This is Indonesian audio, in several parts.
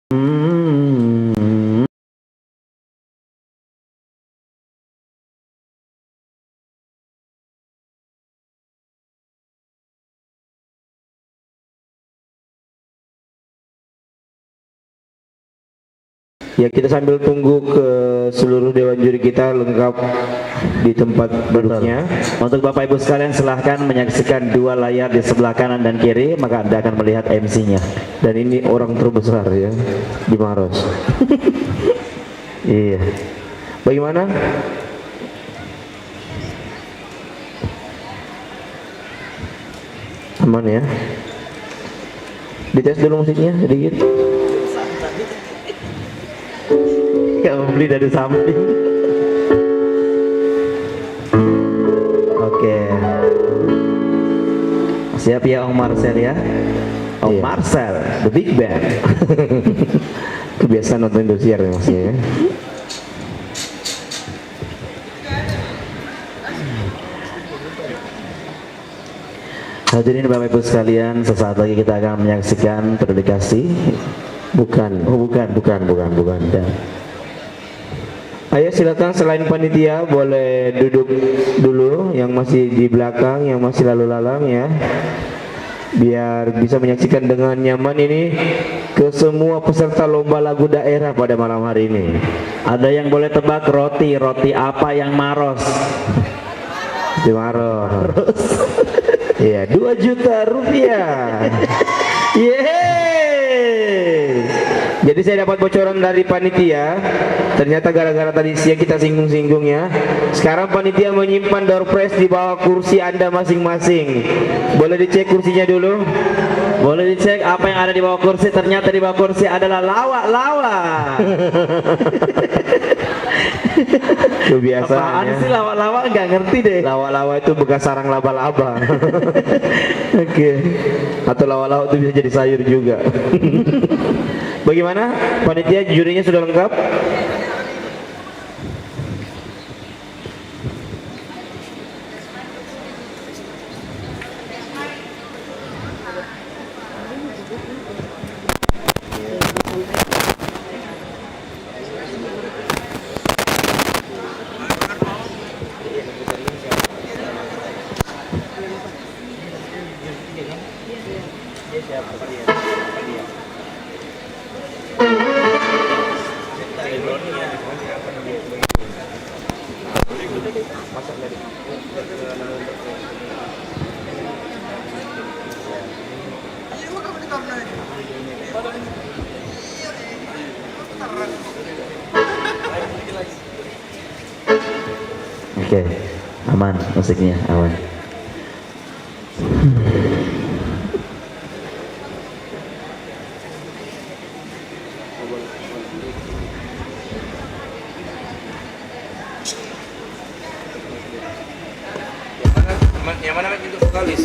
Ya, kita sambil tunggu ke seluruh dewan juri kita lengkap di tempat duduknya. Untuk Bapak Ibu sekalian silahkan menyaksikan dua layar di sebelah kanan dan kiri, maka Anda akan melihat MC-nya. Dan ini orang terbesar ya di Maros. Iya. Bagaimana? Aman ya? Dites dulu musiknya sedikit. Kamu beli dari samping. Oke. Siap ya Om Marcel ya. Om Iya. Marcel, the big band. Kebiasaan nonton Indosiar ya maksudnya ya. Hadirin Bapak Ibu sekalian, sesaat lagi kita akan menyaksikan terdelegasi. Bukan. Oh bukan. Ya. Ayo silakan, selain panitia boleh duduk dulu yang masih di belakang, yang masih lalu lalang ya, biar bisa menyaksikan dengan nyaman ini ke semua peserta lomba lagu daerah pada malam hari ini. Ada yang boleh tebak roti apa yang Maros? Di Maros. Iya, 2 juta rupiah. Yeay. Jadi saya dapat bocoran dari panitia. Ternyata gara-gara tadi siang kita singgung-singgung ya. Sekarang panitia menyimpan door prize di bawah kursi Anda masing-masing. Boleh dicek kursinya dulu? Boleh dicek apa yang ada di bawah kursi. Ternyata di bawah kursi adalah lawak-lawak. Kebiasaan Apaan ya. sih lawak-lawak, nggak ngerti deh. Lawak-lawak itu bekas sarang laba-laba. Oke. Atau lawak-lawak itu bisa jadi sayur juga. Bagaimana? Panitia jurinya sudah lengkap? Oke, aman musiknya, aman. Yang mana itu vokalis?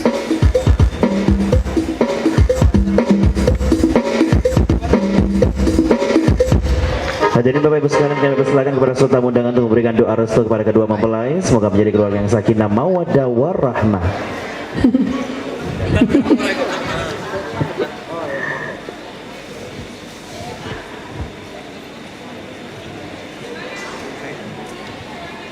Hadirin Bapak Ibu sekalian, kami persilakan kepada serta undangan untuk memberikan doa restu kepada kedua mempelai. Semoga menjadi keluarga yang sakinah mawaddah warahmah.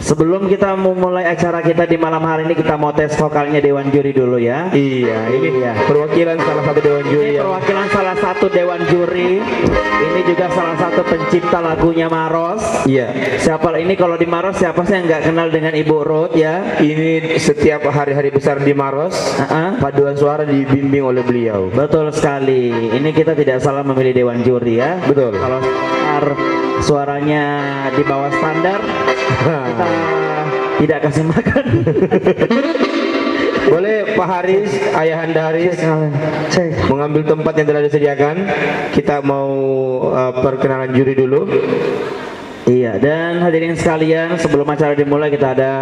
Sebelum kita memulai acara kita di malam hari ini, kita mau tes vokalnya Dewan Juri dulu ya. Iya, ini ya perwakilan salah satu dewan juri. Ini perwakilan salah satu Dewan Juri. Ini juga salah satu pencipta lagunya Maros. Iya. Siapa ini kalau di Maros, siapa sih yang nggak kenal dengan Ibu Ruth ya? Ini setiap hari-hari besar di Maros, paduan suara dibimbing oleh beliau. Betul sekali. Ini kita tidak salah memilih Dewan Juri ya. Betul. Kalau suaranya di bawah standar, kita tidak kasih makan. Boleh Pak Haris, Ayahanda Haris, mengambil tempat yang telah disediakan. Kita mau perkenalan juri dulu. Iya, dan hadirin sekalian, sebelum acara dimulai kita ada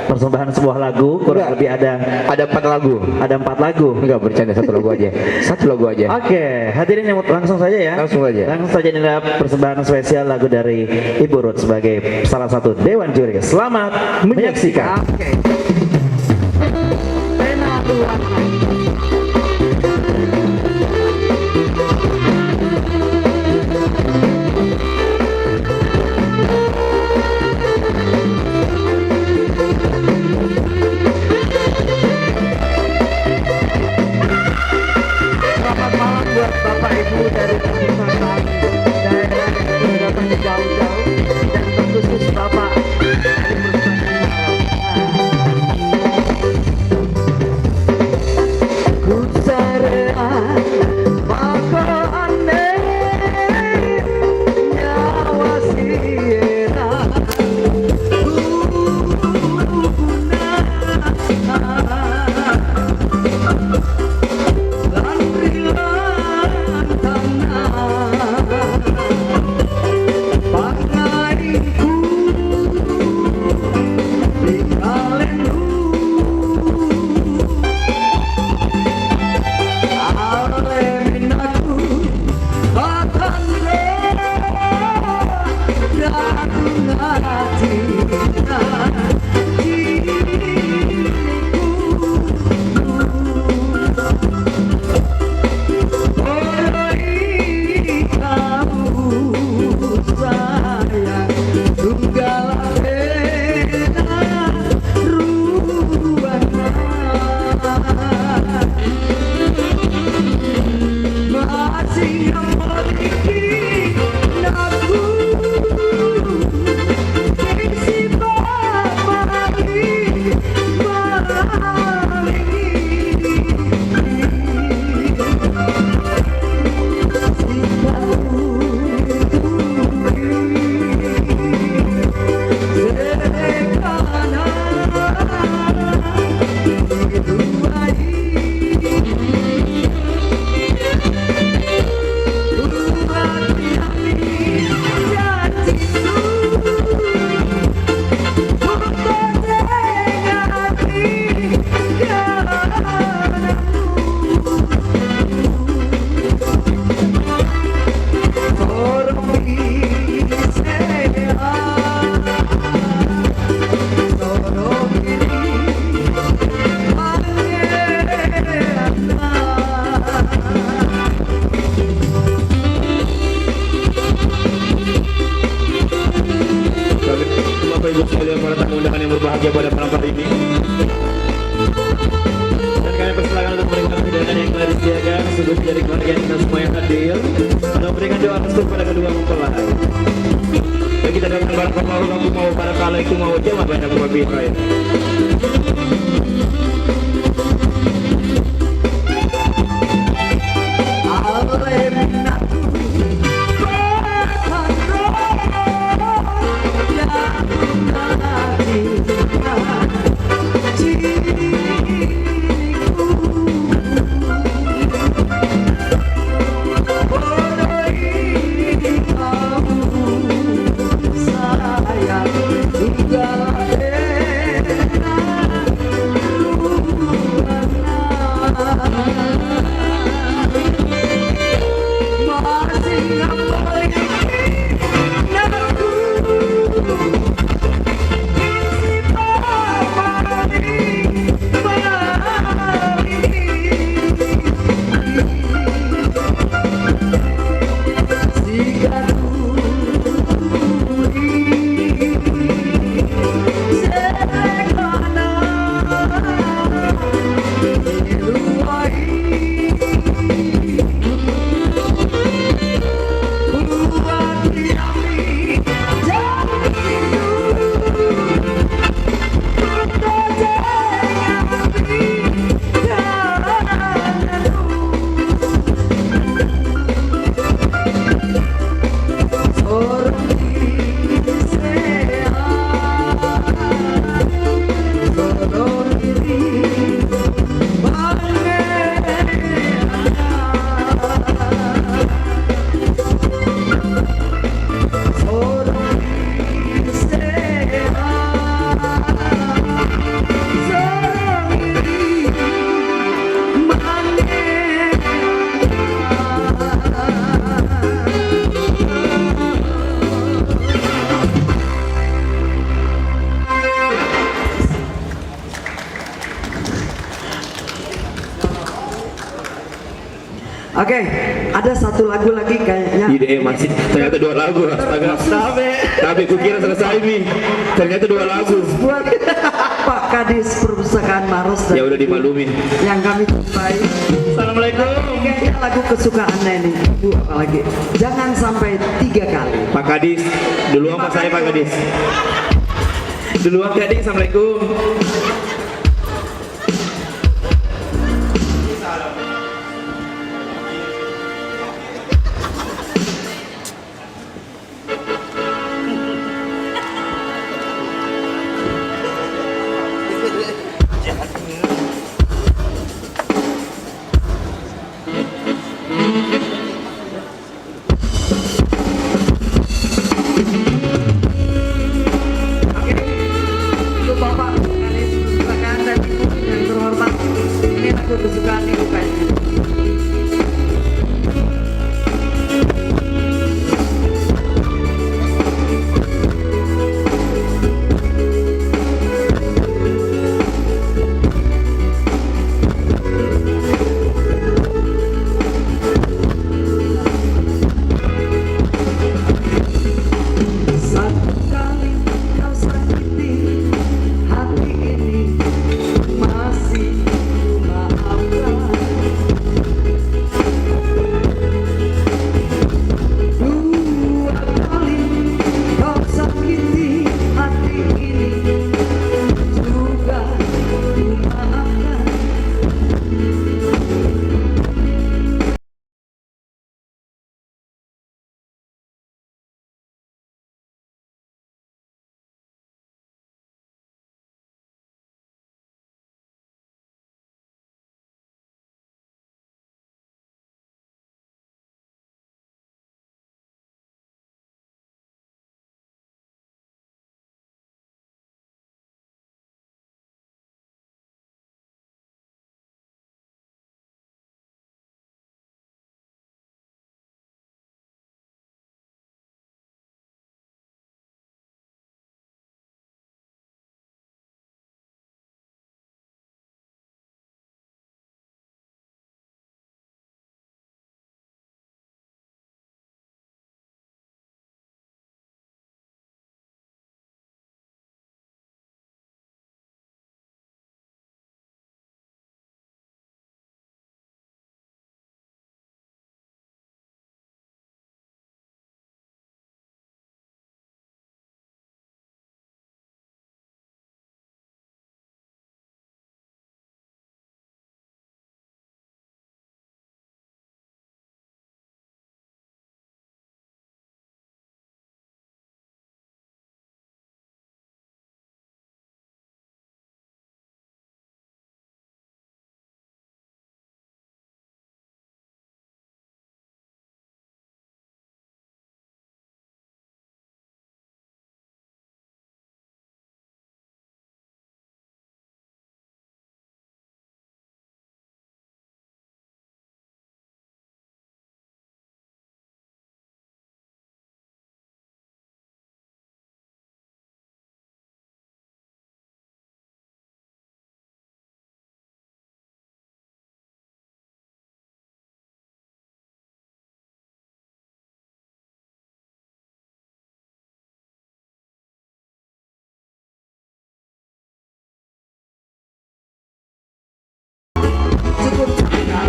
persembahan sebuah lagu. Kurang lebih ada 4 lagu. Ada 4 lagu. Enggak, bercanda, 1 lagu aja. 1 lagu aja. Oke, hadirin yang langsung saja ya. Langsung aja. Langsung saja, inilah persembahan spesial lagu dari Ibu Ruth sebagai salah satu Dewan Juri. Selamat menyaksikan. Oke. Pena Tuhan. untuk sekalian para tamu undangan yang berbahagia pada malam hari ini. Dan kami persilakan untuk memberikan hidangan yang telah disediakan sungguh menjadi keluarga kita semua yang hadir untuk memberikan doa restu kepada kedua mempelai. Bagi kita dengan barakallahu lakum wa barakatuh wa jama'a bainakum wa bihi khair. Oke, ada satu lagu lagi kayaknya. Ide masih ternyata 2 lagu. Astaga. Tapi kukira selesai nih. Ternyata 2 lagu. Buat Pak Kadis Perpustakaan Maros dan Ya udah dimaklumin. yang kami cintai. Assalamualaikum. Kayaknya lagu kesukaannya ini, Bu, apalagi. Jangan sampai 3 kali. Pak Kadis, duluan Pak saya Pak Kadis. Duluan Kadis, assalamualaikum. Untuk Bapak Kadis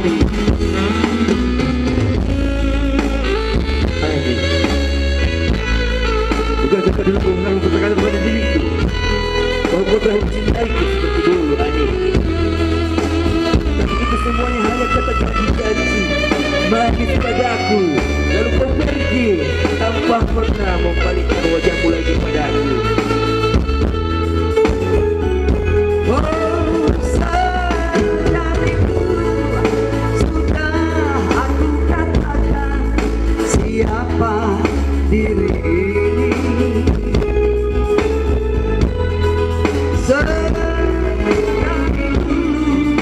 ini. Bukan kata dulu kau selalu katakan kepada diriku bahwa kau telah mencintaiku seperti dulu, Ani. Tapi itu semuanya hanya kata janji-janji manis padaku, lalu kau pergi tanpa pernah membalikkan wajahmu lagi padaku. Oh, dari dulu sudah aku katakan siapa diri ini. Dari dulu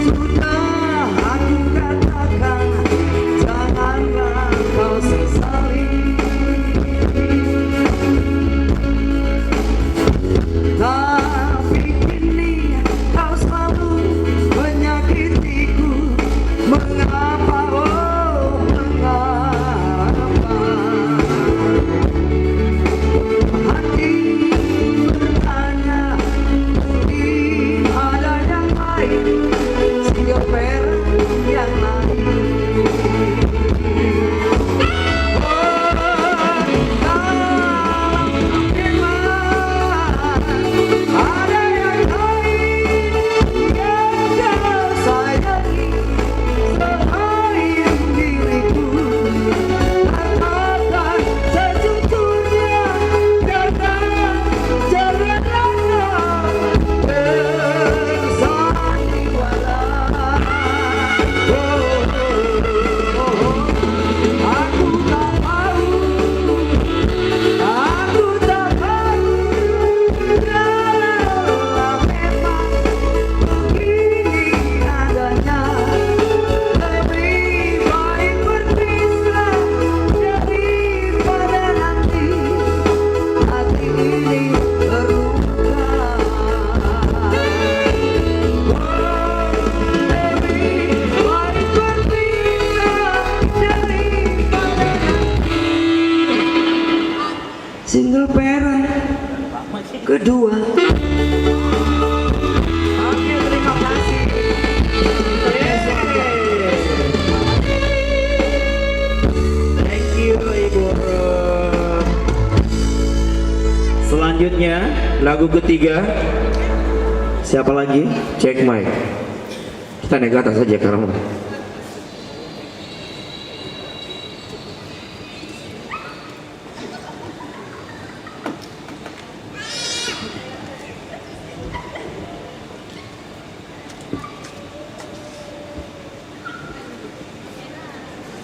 sudah aku katakan janganlah kau sesali. Tapi kini kau selalu menyakitiku. Mengapa, oh mengapa? Hati bertanya, mungkin ada yang lain, single parent yang lain. Ada yang lain yang kau sayangi selain diriku. Katakan sejujurnya, jangan bersandiwara. Aku tak mau, aku tak mau. Kalau memang begini adanya, lebih baik berpisah daripada nanti hati ini terluka. Lebih baik berpisah daripada nanti. Single parent kedua. Oke, terima kasih. Thank you Ibu Rom. Selanjutnya Lagu ketiga, siapa lagi? Cek mic. Kita naik ke atas saja karena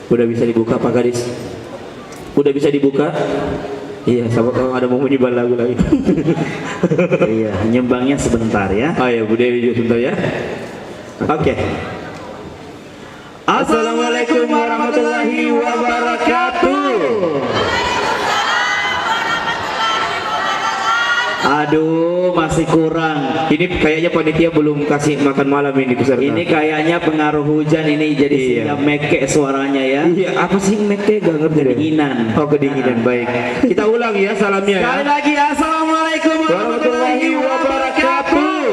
udah bisa dibuka Pak Gadis? Udah bisa dibuka? Iya, sama tahu ada mau menyebar lagu lagi. Iya, nyembangnya sebentar ya. Oh ya, Bu Dewi juga sebentar ya. Oke. Assalamualaikum warahmatullahi wabarakatuh. Aduh, masih kurang. Ini kayaknya panitia belum kasih makan malam ini peserta. Ini kayaknya pengaruh hujan ini jadi Iya. sehingga mekek suaranya ya. Iya, apa sih meknya gak ngerti deh. Kedinginan. Oh, kedinginan, baik. Kita ulang ya salamnya ya. Sekali lagi assalamualaikum warahmatullahi wabarakatuh.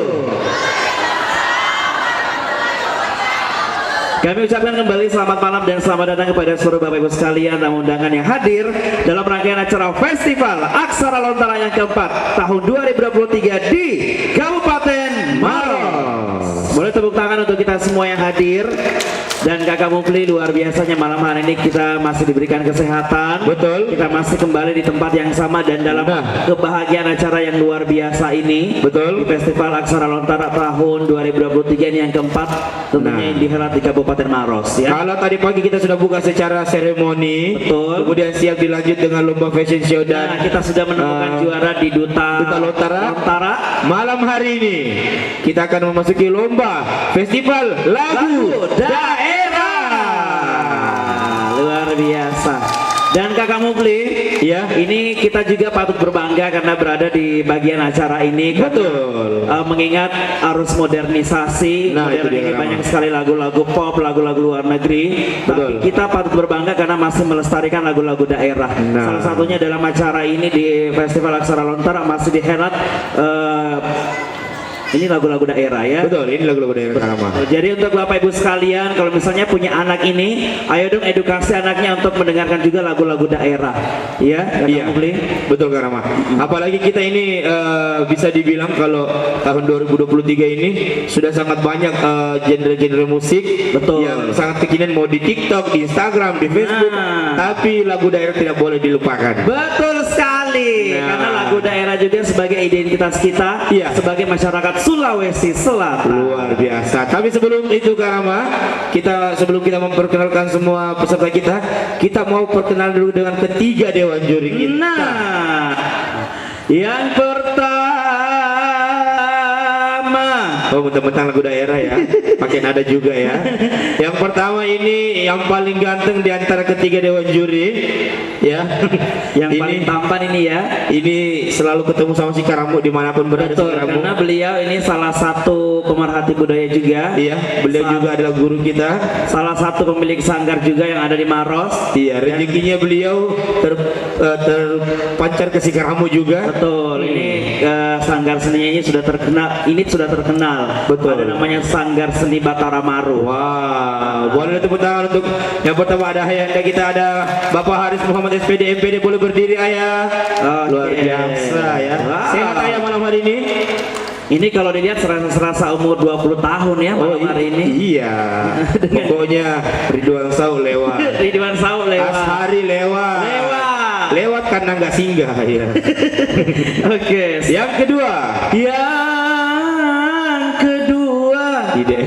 Kami ucapkan kembali selamat malam dan selamat datang kepada seluruh Bapak Ibu sekalian tamu undangan yang hadir dalam rangkaian acara Festival Aksara Lontara yang keempat tahun 2023 di Kabupaten Maros. Boleh tepuk tangan untuk kita semua yang hadir. Dan Kakak Mufli, luar biasanya malam hari ini kita masih diberikan kesehatan. Betul. Kita masih kembali di tempat yang sama dan dalam kebahagiaan acara yang luar biasa ini. Betul. Di Festival Aksara Lontara tahun 2023 ini yang keempat, tentunya yang dihelat di Kabupaten Maros ya. Kalau tadi pagi kita sudah buka secara seremoni, Betul. kemudian siap dilanjut dengan lomba fashion show Nah, dan kita sudah menemukan juara di Duta Lontara. Lontara. Malam hari ini kita akan memasuki lomba festival lagu Daerah. Luar biasa. Dan Kakak Mufli, ya. ini kita juga patut berbangga karena berada di bagian acara ini. Betul. Mengingat arus modernisasi, Nah, itu modern dia, ini Rama. banyak sekali lagu-lagu pop, lagu-lagu luar negeri. Tapi Betul. kita patut berbangga karena masih melestarikan lagu-lagu daerah. Nah. Salah satunya dalam acara ini di Festival Aksara Lontara masih dihelat Ini lagu-lagu daerah ya. Betul, ini lagu-lagu daerah Karama. Jadi untuk Bapak Ibu sekalian, kalau misalnya punya anak ini, ayo dong edukasi anaknya untuk mendengarkan juga lagu-lagu daerah. Ya, Iya, kamu beli. betul Karama. Apalagi kita ini bisa dibilang kalau tahun 2023 ini sudah sangat banyak genre-genre musik Betul. yang sangat kekinian, mau di TikTok, di Instagram, di Facebook, Nah. tapi lagu daerah tidak boleh dilupakan. Betul sekali, Nah. karena lagu daerah juga sebagai identitas kita, Iya. sebagai masyarakat Sulawesi Selatan. Luar biasa. Tapi sebelum itu Karama, sebelum kita memperkenalkan semua peserta kita mau perkenalan dulu dengan ketiga dewan juri kita. Nah, yang pertama, Oh, mentang-mentang lagu daerah ya, pakai nada juga ya. Yang pertama ini yang paling ganteng di antara ketiga dewan juri, ya. yang ini, paling tampan ini ya. ini selalu ketemu sama si Karamu dimanapun berada si Betul, Karamu. karena beliau ini salah satu pemerhati budaya juga. Iya, beliau juga adalah guru kita. Salah satu pemilik sanggar juga yang ada di Maros. Iya, rezekinya beliau terpancar ke si Karamu juga. Betul, ini sanggar seninya ini sudah terkenal. Ini sudah terkenal. Betul. Ada namanya Sanggar Seni Batara Maru. Wow, boleh tepuk tangan untuk yang pertama ada ayahanda kita, ada Bapak Haris Muhammad SPD MPD, boleh berdiri ayah. Oke. Luar biasa ya. Wow. Sehat ayah malam hari ini. Ini kalau dilihat serasa umur 20 tahun ya malam hari ini. Iya. Pokoknya Ridwan Sau lewat. Ridwan Sau lewat. Ashari lewat. Lewat. Lewat karena nggak singgah ya. Oke. Yang kedua. Yang kedua. Tidak.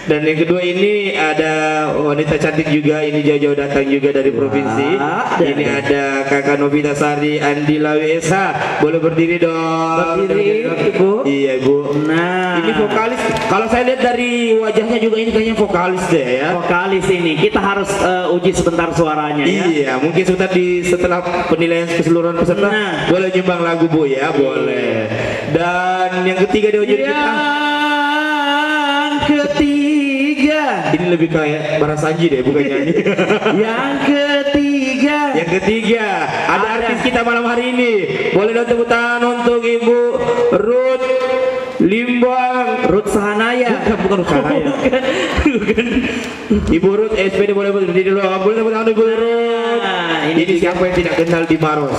Dan yang kedua ini ada wanita cantik juga, ini jauh-jauh datang juga dari provinsi. Ini ada Kakak Novita Sari Andila WSH. Boleh berdiri dong. Berdiri, Ibu. Iya, Bu. Nah, Ini vokalis. Kalau saya lihat dari wajahnya juga ini kayaknya vokalis deh ya. vokalis ini kita harus uji sebentar suaranya ya. Iya, mungkin setelah penilaian keseluruhan peserta Nah. boleh nyumbang lagu Bu ya, boleh. Dan yang ketiga di ujung kita, Yang ketiga. ini lebih kayak Bara Sanji deh, bukan nyanyi. Yang ketiga. Yang ketiga, ada artis kita malam hari ini. Boleh dong tepuk tangan untuk Ibu Ruth Limbang. Ruth Sahanaya. Bukan Ruth Sahanaya. Bukan. Ibu Ruth SPD boleh berdiri dulu. Boleh tepuk tangan Ibu Ruth. Nah, Ini siapa yang tidak kenal di Maros?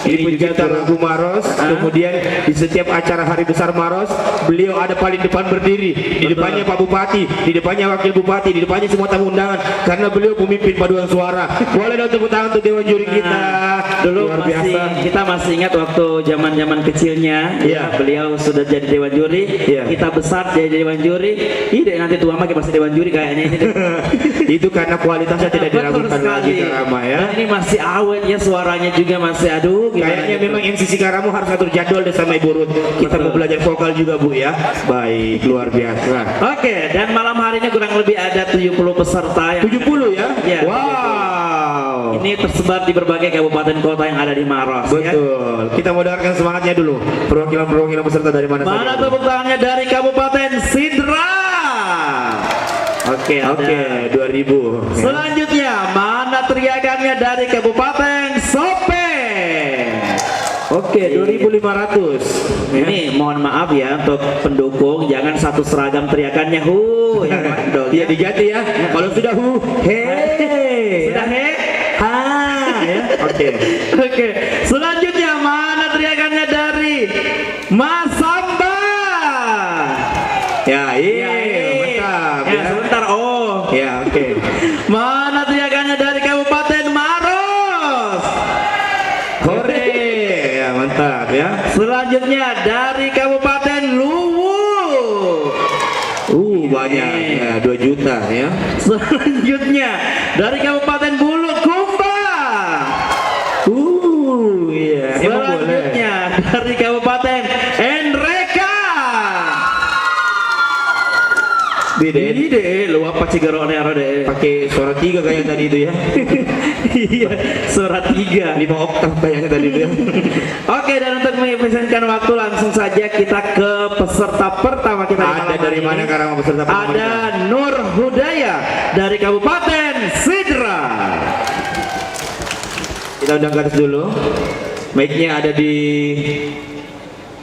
Ini pencipta lagu Maros. Kemudian di setiap acara hari besar Maros, beliau ada paling depan berdiri. Di depannya Pak Bupati, di depannya Wakil Bupati, di depannya semua tamu undangan. Karena beliau pemimpin paduan suara. Boleh dong tepuk tangan untuk dewan juri kita. Dulu Luar masih, kita masih ingat waktu zaman kecilnya, Iya. beliau sudah jadi dewan juri. Iya. Kita besar jadi dewan juri. Ide nanti tua mah masih dewan juri kayaknya ini. Itu karena kualitasnya tidak Betul diragukan lagi Karama ya. Dan ini masih awet ya, suaranya juga masih aduh. gimana Kayaknya gitu. memang MCC Karamu harus atur jadwal deh sama Ibu Ruth. Kita mau belajar vokal juga Bu ya. Baik, luar biasa. Oke, dan malam hari ini kurang lebih ada 70 peserta yang 70 ya? Iya, Wow. ini tersebar di berbagai kabupaten kota yang ada di Maros. Ya. Betul. Kita mau dengarkan semangatnya dulu. Perwakilan peserta dari mana Mana saja? tepuk tangannya dari Kabupaten Sidra? Oke, ada. Oke, 2000. Selanjutnya, mana teriakannya dari Kabupaten Sopeng? Oke, 2500. Ini mohon maaf ya untuk pendukung, jangan satu seragam teriakannya yang dong. Iya diganti ya. Kalau sudah he. Sudah he? Ha ya. Oke. Oke. Selanjutnya mana teriakannya dari Mas Samba? Ya, iya. Mantap Ya, ya. sebentar. Oh. Ya, oke. Mana teriakannya dari Kabupaten Maros? Hore. Ya, mantap ya. Selanjutnya dari Kabupaten Luwu. Banyak. Ya, 2 juta ya. Selanjutnya dari Kabupaten Bulukumba. Iya. Emang boleh. Selanjutnya dari Kabupaten Enreka. Ide lu apa cigaro nero deh. Pakai suara 3 kayak tadi itu ya. Iya, surat 3. 5 oktav kayaknya tadi itu ya. Oke, dan untuk mengefisienkan waktu langsung saja kita ke peserta pertama kita. Ada dari mana Karama peserta pertama Ada Nur Hudaya dari Kabupaten Sidra. Kita undang ke atas dulu. Mic-nya ada di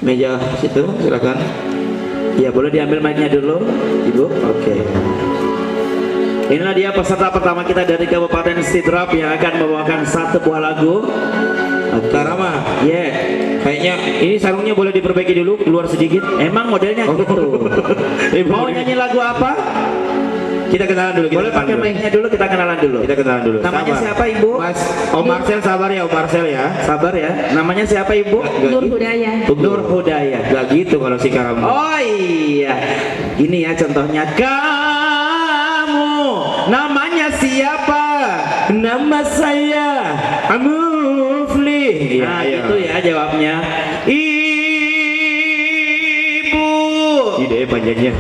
meja situ, silakan. Ya boleh diambil mic-nya dulu, Ibu. Oke. Inilah dia peserta pertama kita dari Kabupaten Sidrap yang akan membawakan satu buah lagu. Tarama, Yeah. kayaknya ini sarungnya boleh diperbaiki dulu, keluar sedikit. Emang modelnya gitu. Mau nyanyi lagu apa? Kita kenalan dulu. Boleh pakai mic-nya dulu, kita kenalan dulu. Kita kenalan dulu. Namanya Sabar. siapa, Ibu? Mas Om Marcel, sabar ya Om Marcel ya. Sabar ya. Namanya siapa, Ibu? Nur Hudaya. Nur Hudaya. Gak gitu kalau si Karam. Oh iya. Ini ya contohnya. Kamu namanya siapa? Nama saya Amufli. Nah, gitu ya jawabnya. Ibu. Ide panjangnya.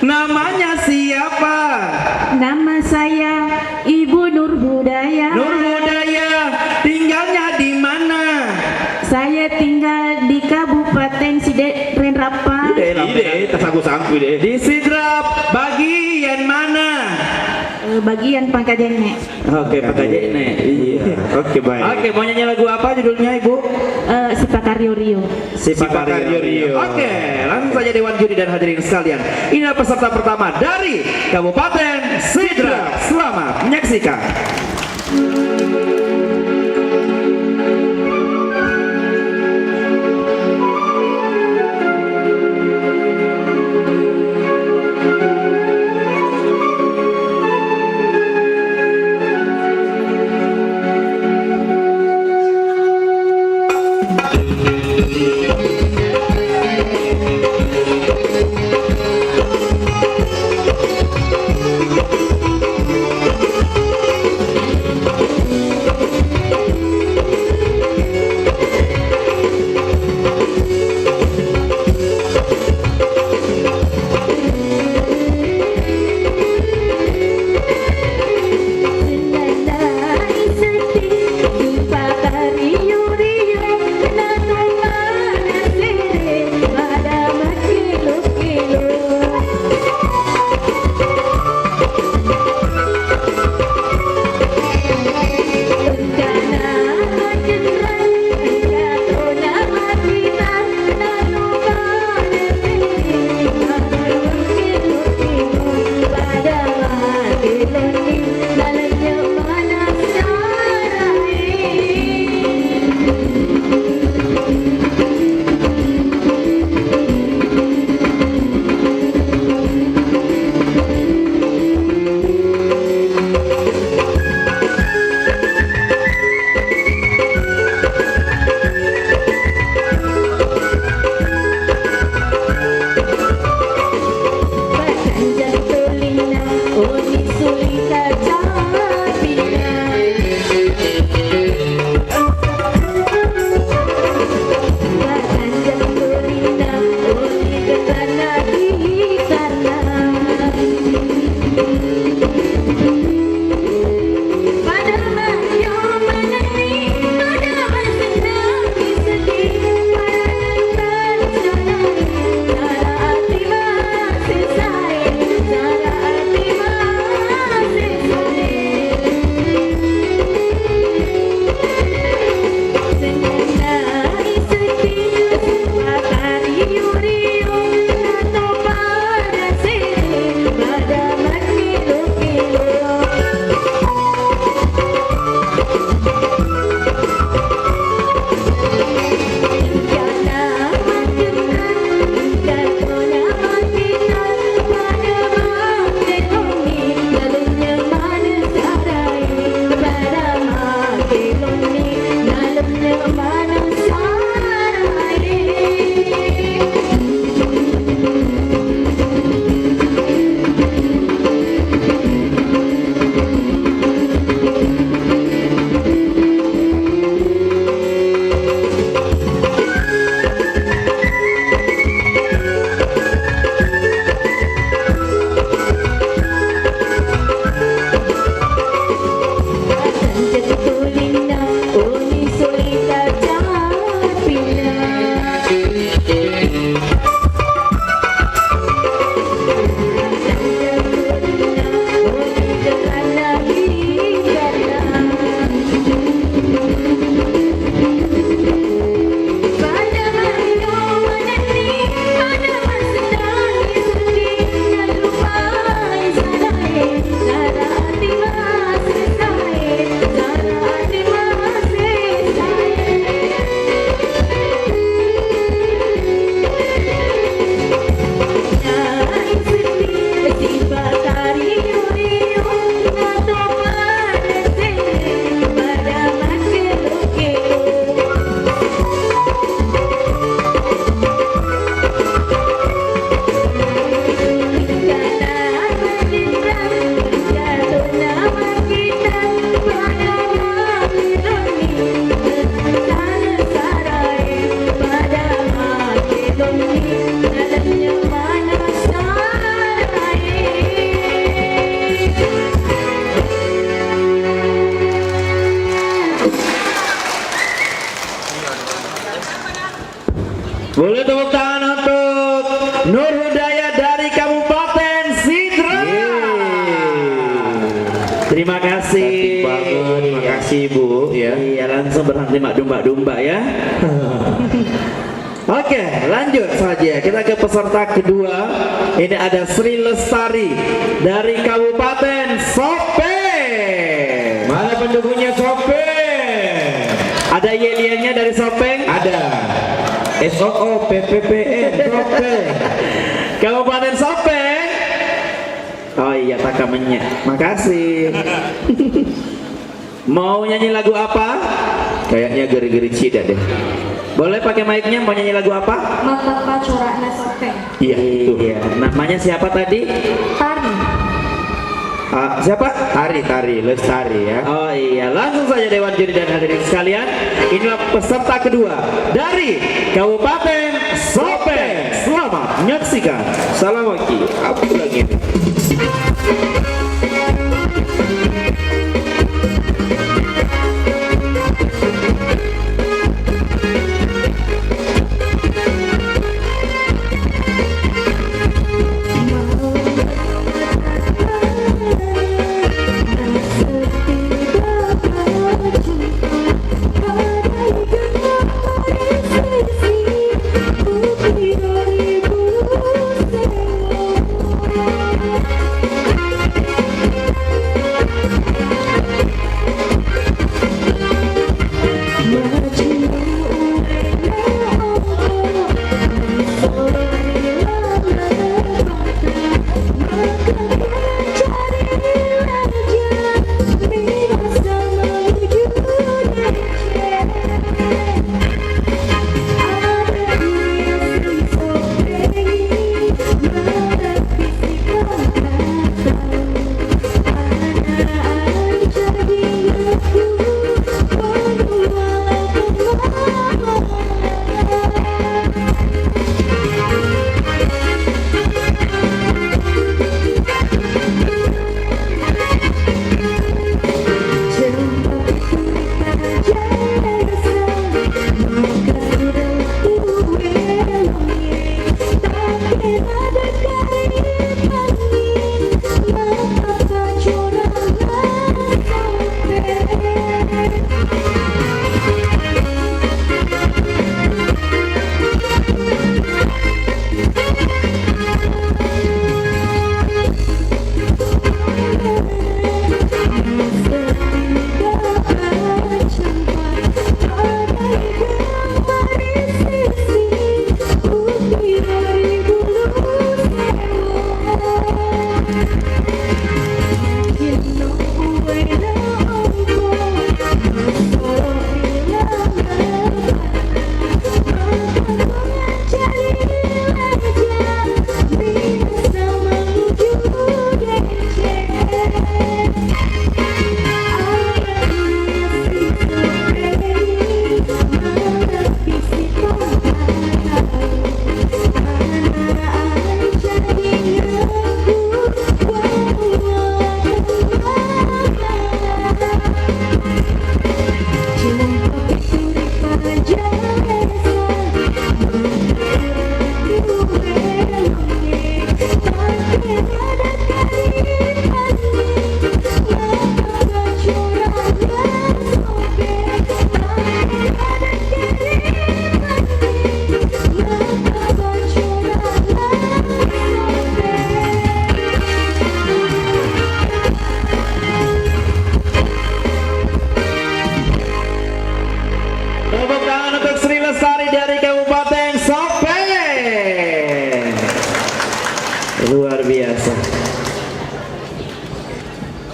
Namanya siapa? Nama saya Ibu Nur Hudaya. Nur Hudaya. Tinggalnya di mana? Saya tinggal di Kabupaten Sidrap. Ide, tas aku sangku deh. Di Sidrap. Bagian mana? Bagian Pangkajene. Oke, pakai ini. Iya. Oke baik. Oke, mau nyanyi lagu apa judulnya, Ibu? Sipakario Rio. Sipakario Rio. Oke, langsung saja Dewan Juri dan hadirin sekalian. Inilah peserta pertama dari Kabupaten Sidrap. Selamat menyaksikan. Boleh tepuk tangan untuk Nur Hudaya dari Kabupaten Sidra. Terima kasih. Terima kasih Bu ya. Iya, langsung berhenti mak domba-domba ya. Oke, lanjut saja. Kita ke peserta kedua. Ini ada Sri Lestari dari Kabupaten Sopeng. Mana pendukungnya Sopeng? Ada Yeliannya dari Sopeng. Ada SOO PPPN Sopeng. Kabupaten Sopeng. Oh iya, takamennya. Makasih. Mau nyanyi lagu apa? Kayaknya geri-geri cida deh. Boleh pakai mic-nya, mau nyanyi lagu apa? Mengapa coraknya Sopeng? Iya, itu. Iya. Namanya siapa tadi? Tari. Siapa? Tari Lestari ya. Oh iya, langsung saja Dewan Juri dan hadirin sekalian. Inilah peserta kedua dari Kabupaten Sopeng. Selamat menyaksikan. Salam Waki. Apa lagi ini?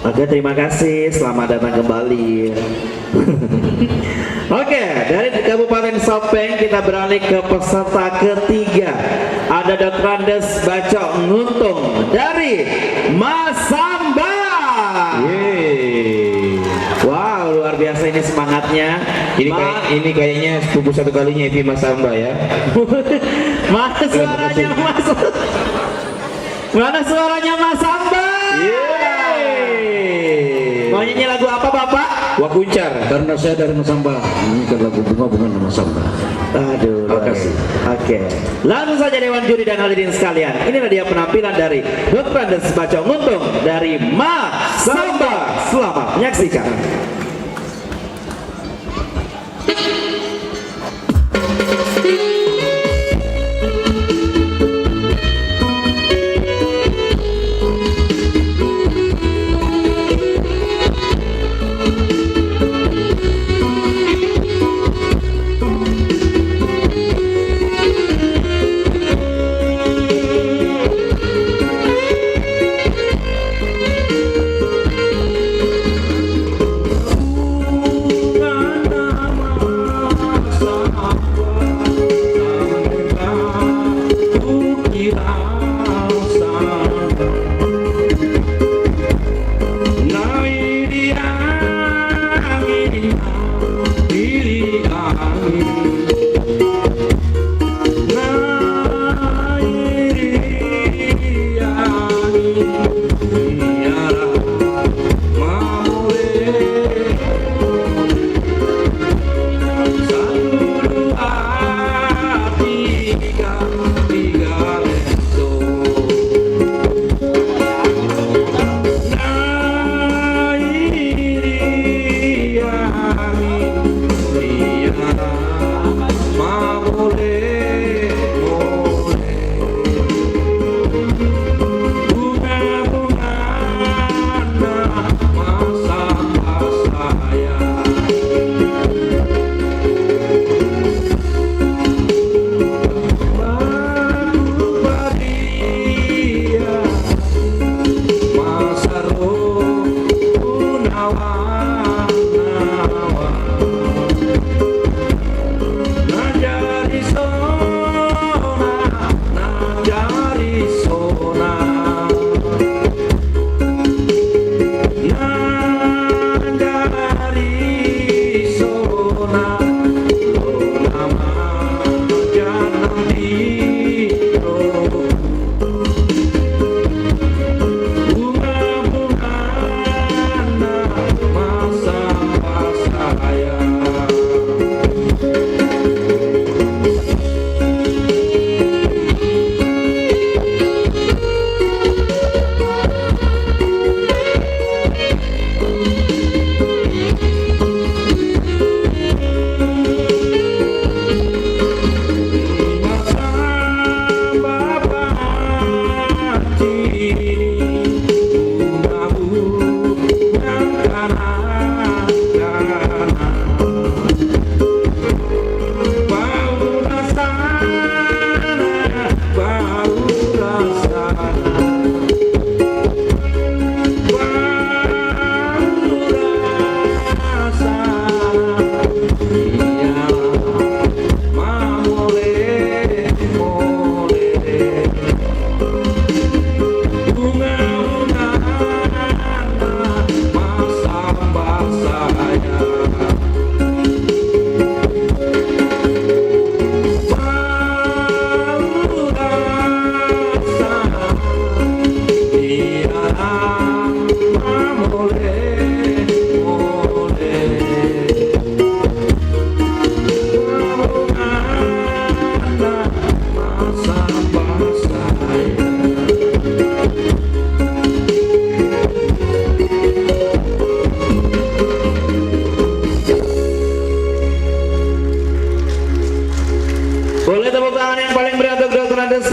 Oke, terima kasih. Selamat datang kembali. Oke, dari Kabupaten Sopeng kita beralih ke peserta ketiga. Ada Dr. Andes Bacok Nguntung dari Masamba. Yeay. Wow, luar biasa ini semangatnya. Ini kayaknya sepupu satu kalinya Evi Masamba ya. Mana suaranya Mas? Mana suaranya Mas Samba? Mau nyanyi lagu apa Bapak? Wakuncar. Karena saya dari Masamba, ini kan lagu bunga-bunga Masamba. Aduh, Makasih. Oke. Langsung saja Dewan Juri dan hadirin sekalian. Inilah dia penampilan dari Dr. Andes Bacong Untung dari Mas Samba. Selamat menyaksikan.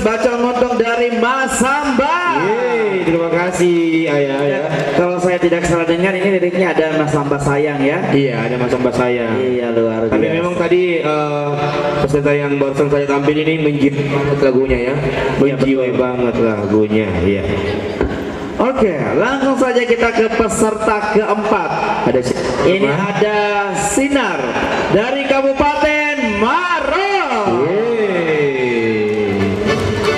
Bacong Untung dari Mas Samba. Yeay, terima kasih ayah ya. Kalau saya tidak salah dengar ini liriknya ada Mas Samba sayang ya. Iya, ada Mas Samba sayang. Iya, luar biasa. Tapi memang tadi peserta yang barusan saya tampil ini menjiwai banget lagunya ya. Menjiwai banget lagunya, iya. Oke, langsung saja kita ke peserta keempat. Ada Ini ada Sinar dari Kabupaten Maros.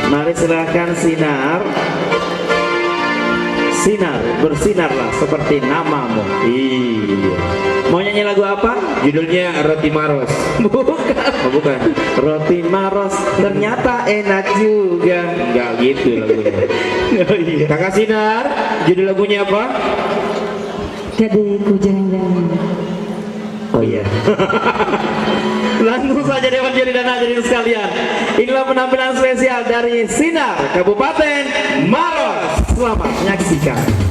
Mari silakan Sinar. Sinar, bersinarlah seperti namamu. Iya. Mau nyanyi lagu apa? Judulnya Roti Maros. Bukan. Oh, bukan. Roti Maros ternyata enak juga. Enggak gitu lagunya. Oh, iya. Kakak Sinar, judul lagunya apa? Gadingku jangan-jangan. Oh iya. Langsung saja Dewan Juri dan hadirin sekalian, inilah penampilan spesial dari Sinar Kabupaten Maros. Selamat menyaksikan.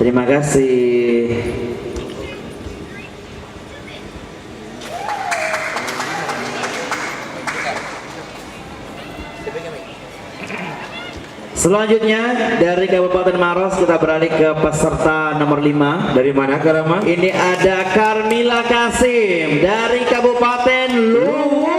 Terima kasih. Selanjutnya dari Kabupaten Maros kita beralih ke peserta nomor 5. Dari mana Karama? Ini ada Karmila Kasim dari Kabupaten Luwu.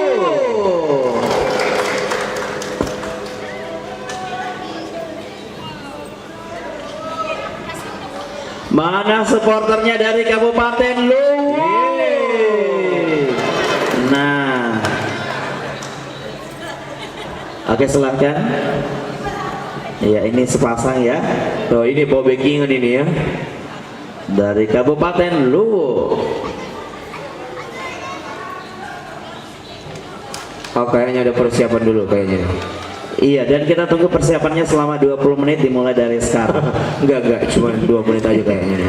Mana supporternya dari Kabupaten Luwu? Nah, oke silahkan. Ya ini sepasang ya. Oh ini bawa backingan ini ya. Dari Kabupaten Luwu. Oh kayaknya ada persiapan dulu kayaknya. Iya, dan kita tunggu persiapannya selama 20 menit dimulai dari sekarang. Enggak, cuma 2 menit aja kayaknya.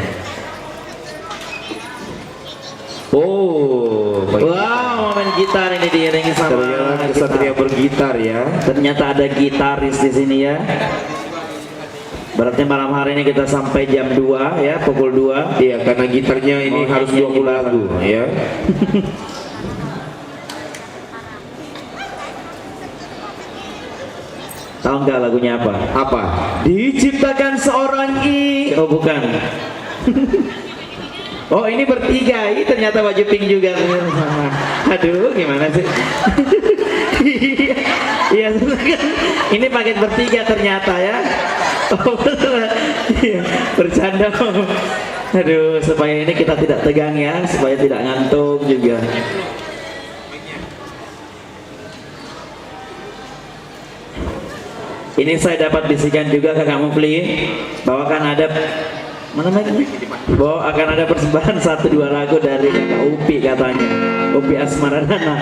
Oh, Wow, main gitar ini diiringi sama ternyata gitar. Kesatria bergitar ya. Ternyata ada gitaris di sini ya. Berarti malam hari ini kita sampai jam 2 ya, pukul 2. Iya, karena gitarnya ini Oh, harus nyanyi 20 lagu ya. Tahu nggak lagunya apa? Apa? Diciptakan seorang Oh bukan. Oh ini bertiga, ini ternyata baju pink juga. Aduh gimana sih? Iya, ini paket bertiga ternyata ya. Oh betul. Iya, bercanda. Aduh supaya ini kita tidak tegang ya, supaya tidak ngantuk juga. Ini saya dapat bisikan juga ke kamu Pli, bahwa akan ada mana lagi? Bahwa akan ada persembahan 1-2 lagu dari kakak Upi katanya, Upi Asmaranana.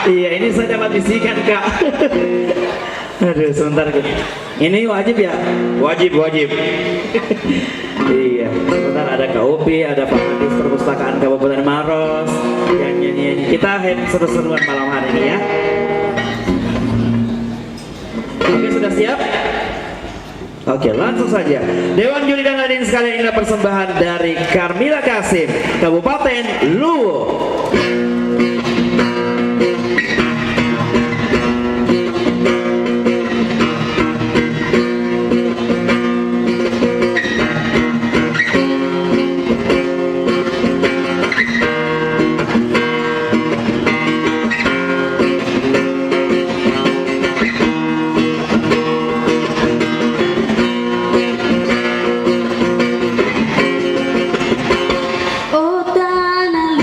Iya ini saya dapat bisikan kak. Aduh sebentar. Ini wajib ya? Wajib. Iya. Sebentar ada Kak Upi, ada Pak Kadis Perpustakaan Kabupaten Maros yang nyanyi. Kita seru-seruan malam hari ini ya. Oke sudah siap? Oke langsung saja. Dewan Juri dan hadirin sekalian, inilah persembahan dari Karmila Kasim, Kabupaten Luwu. Oh tanah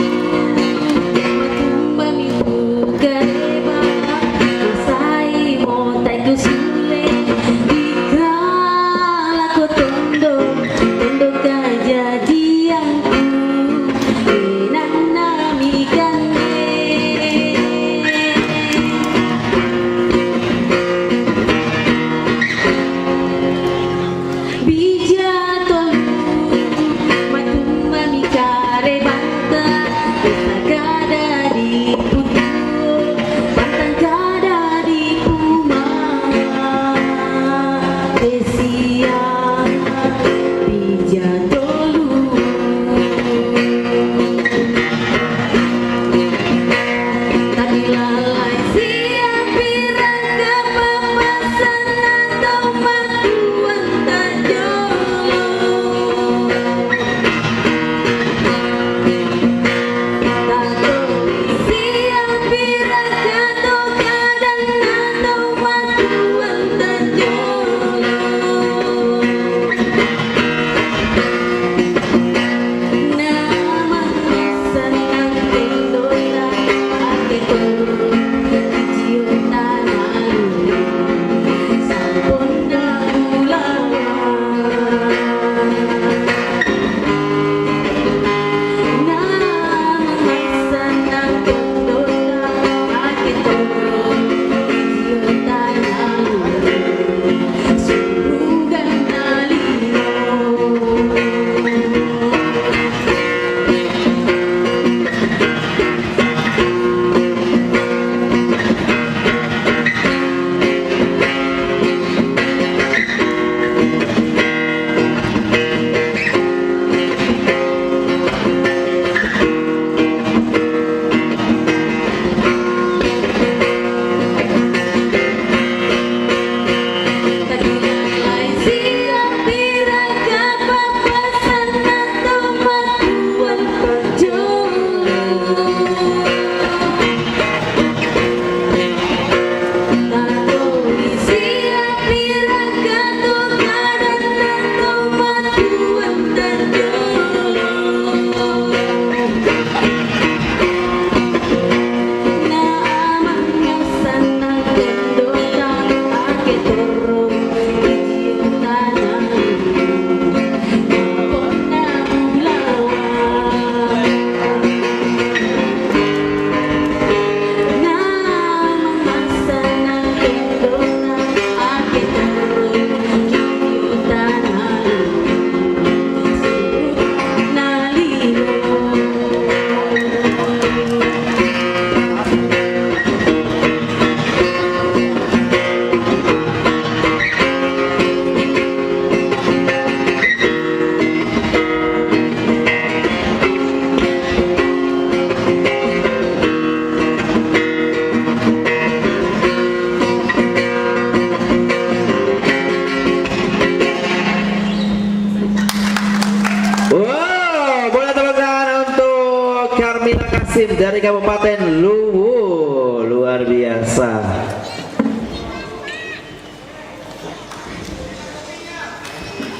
Salmila Kasim dari Kabupaten Luwu. Luar biasa.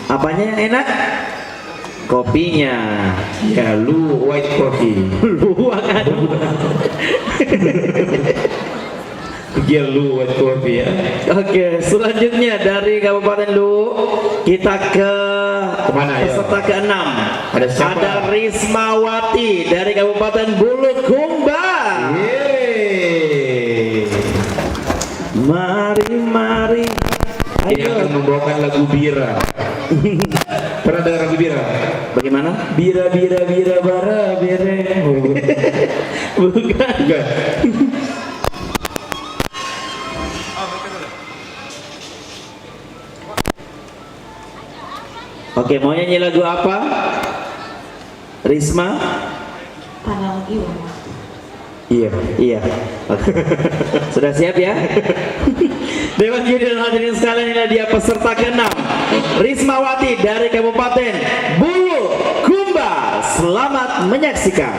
Apanya yang enak? Kopinya. Ya, lu white coffee. Luwak aduh. Ya, lu white coffee ya. Oke, selanjutnya dari Kabupaten Luwu kita ke Kemana, ya? peserta ke-6. Ada siapa? Ada Rismawati dari Kabupaten Bulukumba. Yeay. Mari. Ini akan membawakan lagu Bira. Pernah dengar lagu Bira? Bagaimana? Bira bira bira bara bere. Bukan. Enggak. Oke, mau nyanyi lagu apa? Risma? Panel Iwan. Iya. Oke. Sudah siap ya? Dewan juri dan hadirin sekalian, inilah dia peserta ke-6, Rismawati dari Kabupaten Bulukumba. Selamat menyaksikan.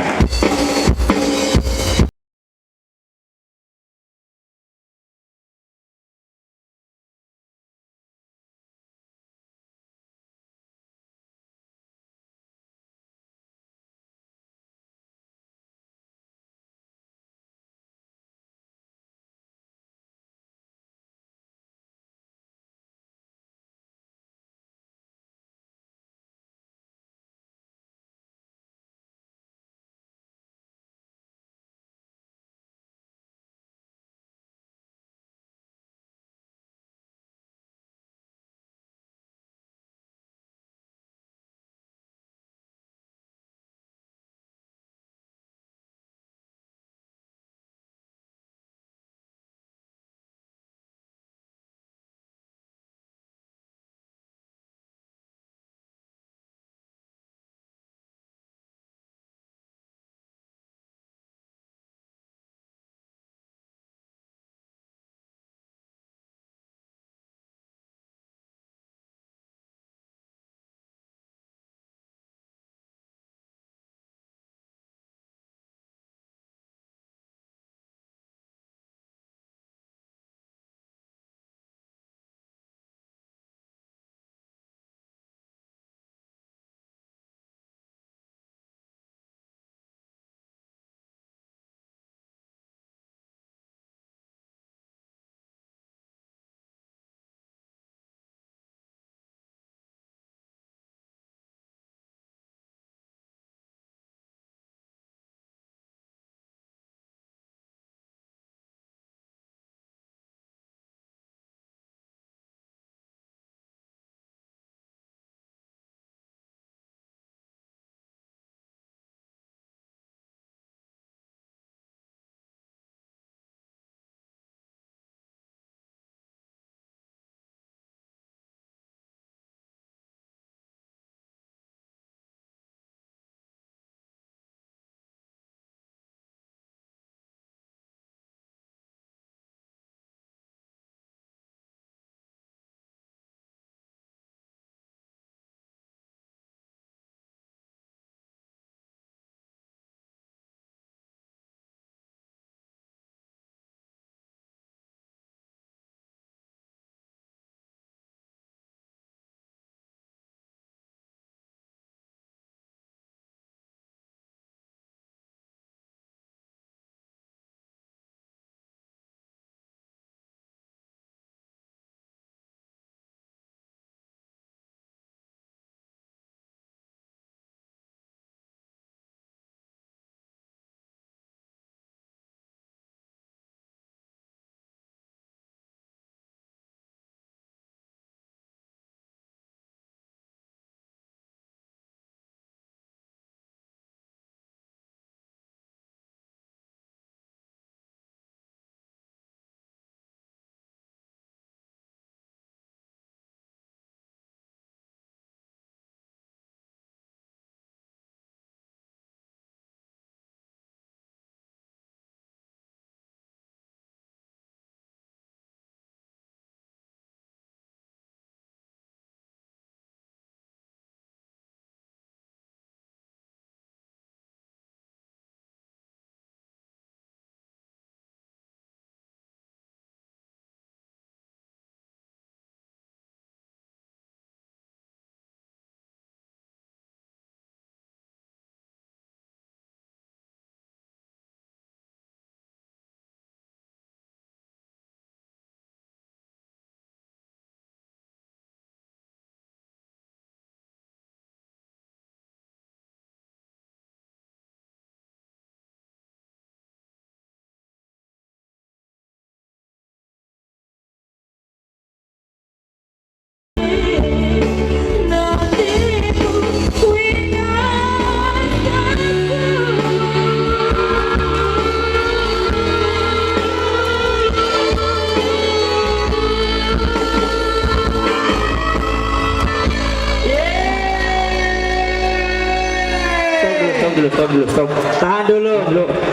stop. Tahan dulu.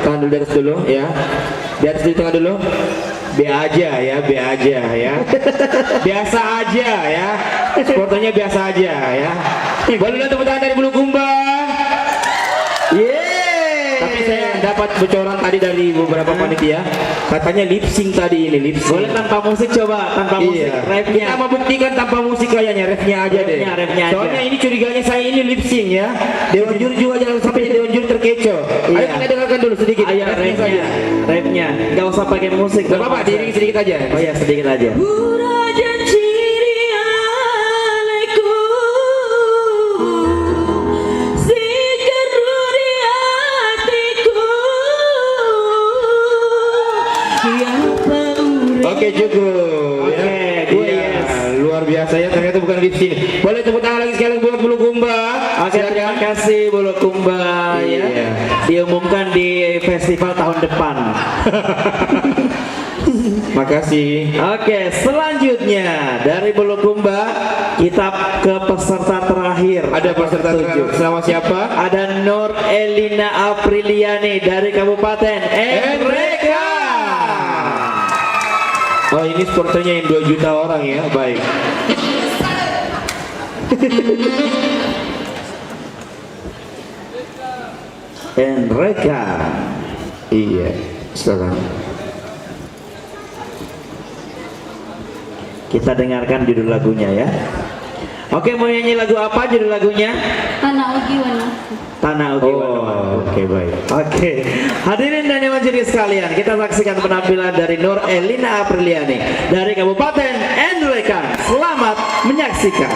Tahan dulu di atas dulu ya. Di atas di tengah dulu. B aja ya. Biasa aja ya. Sportnya biasa aja ya. Boleh dong tepuk tangan dari Bulukumba. Tapi saya dapat bocoran tadi dari beberapa panitia, katanya lip sync tadi ini lip sync. Boleh tanpa musik coba, tanpa musik. Iya. Rapnya. Kita mau buktikan tanpa musik kayaknya, refnya aja deh. Rapnya aja. Soalnya ini curiganya saya ini lip sync ya. Dewan juri juga jangan sampai Dewan juri terkecoh. Ayo Iya. kita dengarkan dulu sedikit. Ayo Refnya saja. rapnya. Gak usah pakai musik. Gak apa-apa, diiringi sedikit aja. Oh ya, sedikit aja. Oke cukup. Oke, ya. good, Iya, yes. luar biasa ya, ternyata bukan lip sync. Boleh tepuk tangan lagi sekali buat Bulukumba. Oke, terima kasih Bulukumba ya. Iya. Diumumkan di festival tahun depan. Makasih. Oke, selanjutnya dari Bulukumba kita ke peserta terakhir. Ada peserta terakhir sama siapa? Ada Nur Elina Apriliani dari Kabupaten Enreka. Oh ini supporternya yang 2 juta orang ya, baik. Enreka. Iya, silakan. Kita dengarkan judul lagunya ya. Oke, mau nyanyi lagu apa judul lagunya? Tanah Ugi Wana. Tanah Ugi Wana. Oke, baik. Oke, hadirin dan yang juri sekalian, kita saksikan penampilan dari Nur Elina Apriliani dari Kabupaten Enreka. Selamat menyaksikan.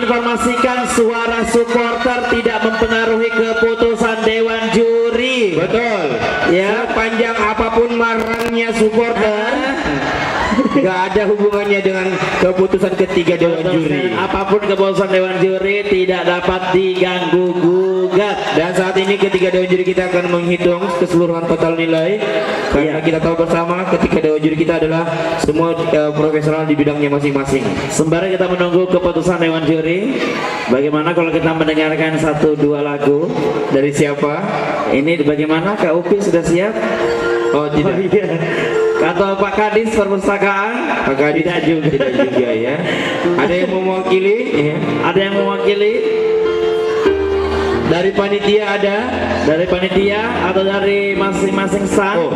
menginformasikan suara supporter tidak mempengaruhi keputusan Dewan Juri. Betul. Ya. Sepanjang apapun marahnya supporter, nggak ada hubungannya dengan keputusan ketiga Dewan Juri. Apapun keputusan Dewan Juri tidak dapat diganggu gugat. Dan saat ini ketiga Dewan Juri kita akan menghitung keseluruhan total nilai. Karena kita tahu bersama ketika Dewan Juri kita adalah semua profesional di bidangnya masing-masing. Sembari kita menunggu keputusan Dewan Juri, bagaimana kalau kita mendengarkan 1-2 lagu? Dari siapa? Ini bagaimana, Kak Upi sudah siap? Oh tidak. Atau Pak Kadis Perpustakaan? Pak Kadis tidak juga ya. Ada yang mewakili? Ya. Ada yang mewakili? Dari panitia ada? Dari panitia atau dari masing-masing stand? Oh.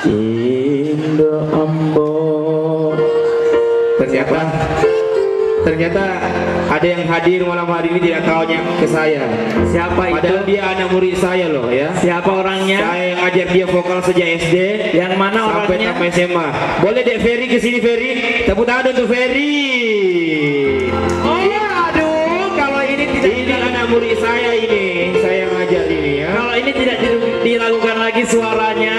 Indo Ambo. Ternyata ada yang hadir malam hari ini tidak tahunya ke saya. Siapa itu? Padahal dia anak murid saya loh ya. Siapa orangnya? Saya yang ajar dia vokal sejak SD. Yang mana sampai orangnya? tamat SMA. Boleh Dek Ferry ke sini Ferry? Tepuk tangan untuk Ferry. Oh aduh, kalau ini tidak Ini anak murid saya ini. Saya yang ajar ini ya. Kalau ini tidak dilakukan lagi suaranya,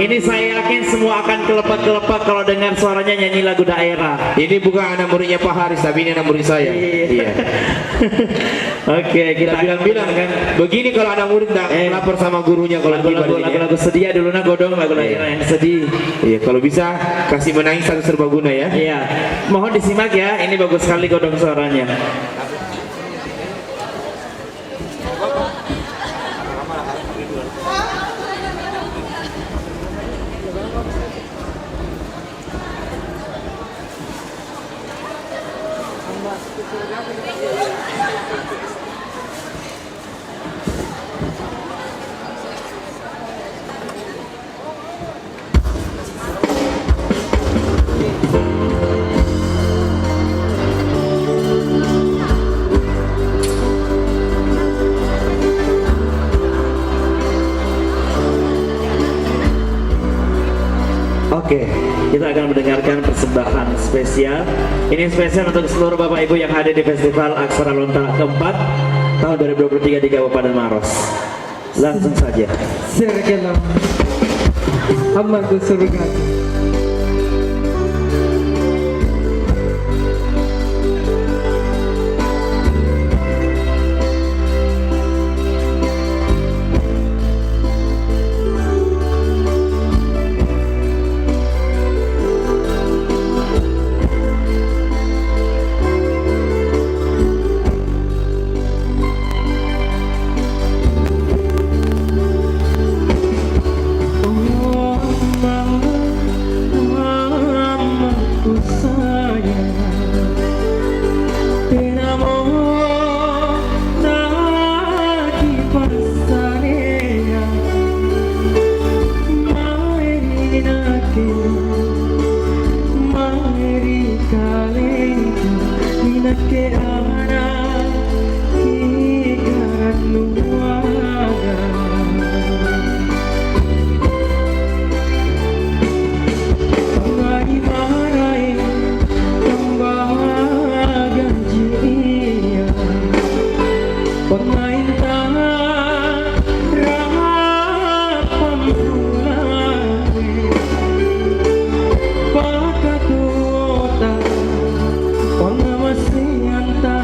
ini saya yakin semua akan kelepek-kelepek kalau dengar suaranya nyanyi lagu daerah. Ini bukan anak muridnya Pak Haris, tapi ini anak murid saya. Iya. Oke, Kita bilang-bilang kan, begini kalau anak murid tak lapor sama gurunya kalau tiba di sini, ya. lagu-lagu sedih dulu nah godong lagu daerah yang sedih. Iya, kalau bisa kasih menangis satu serbaguna ya. Iya, mohon disimak ya. Ini bagus sekali godong suaranya. Oke, kita akan mendengarkan persembahan spesial. Ini spesial untuk seluruh Bapak Ibu yang hadir di Festival Aksara Lontara keempat tahun 2023 di Kabupaten Maros. Langsung saja. Sergelam Hamadu surga. Pangawasianta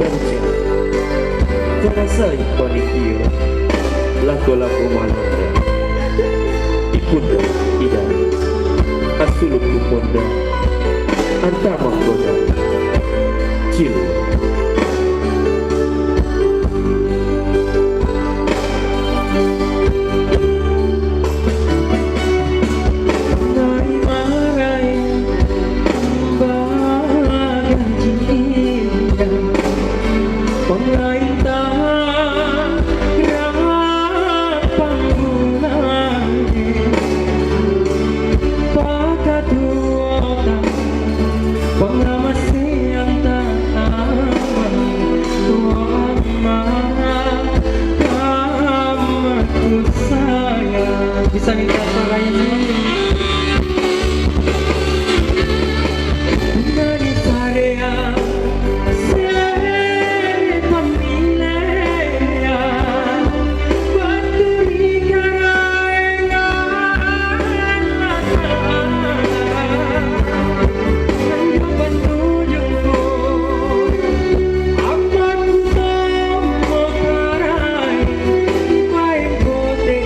Indonesia. Cara saya panikio, laku-laku mantra, ipunda ida, asuluk kuponda, antama koda, cilu. Bisa minta suaranya semua. Dari Korea, sere pamilya, baturi karaya, nanti penujungku, apa ku tomo karai, baik kote.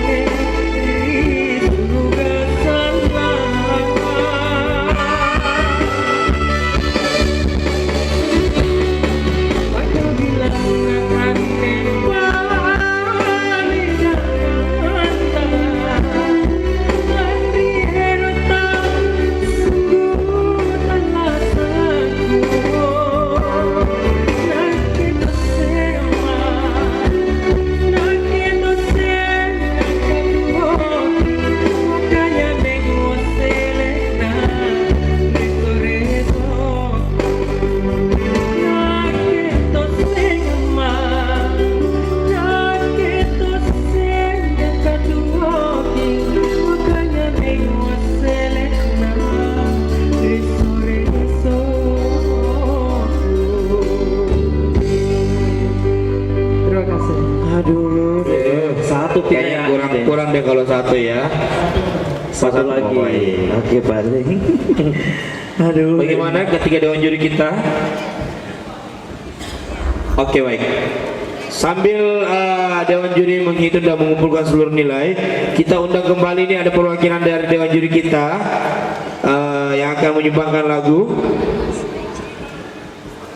Aduh, Satu kayaknya kurang deh kalau satu ya. Satu lagi. Oke, balik. Aduh. Bagaimana ketiga dewan juri kita? Oke, baik. Sambil dewan juri menghitung dan mengumpulkan seluruh nilai, kita undang kembali ini ada perwakilan dari dewan juri kita yang akan menyumbangkan lagu.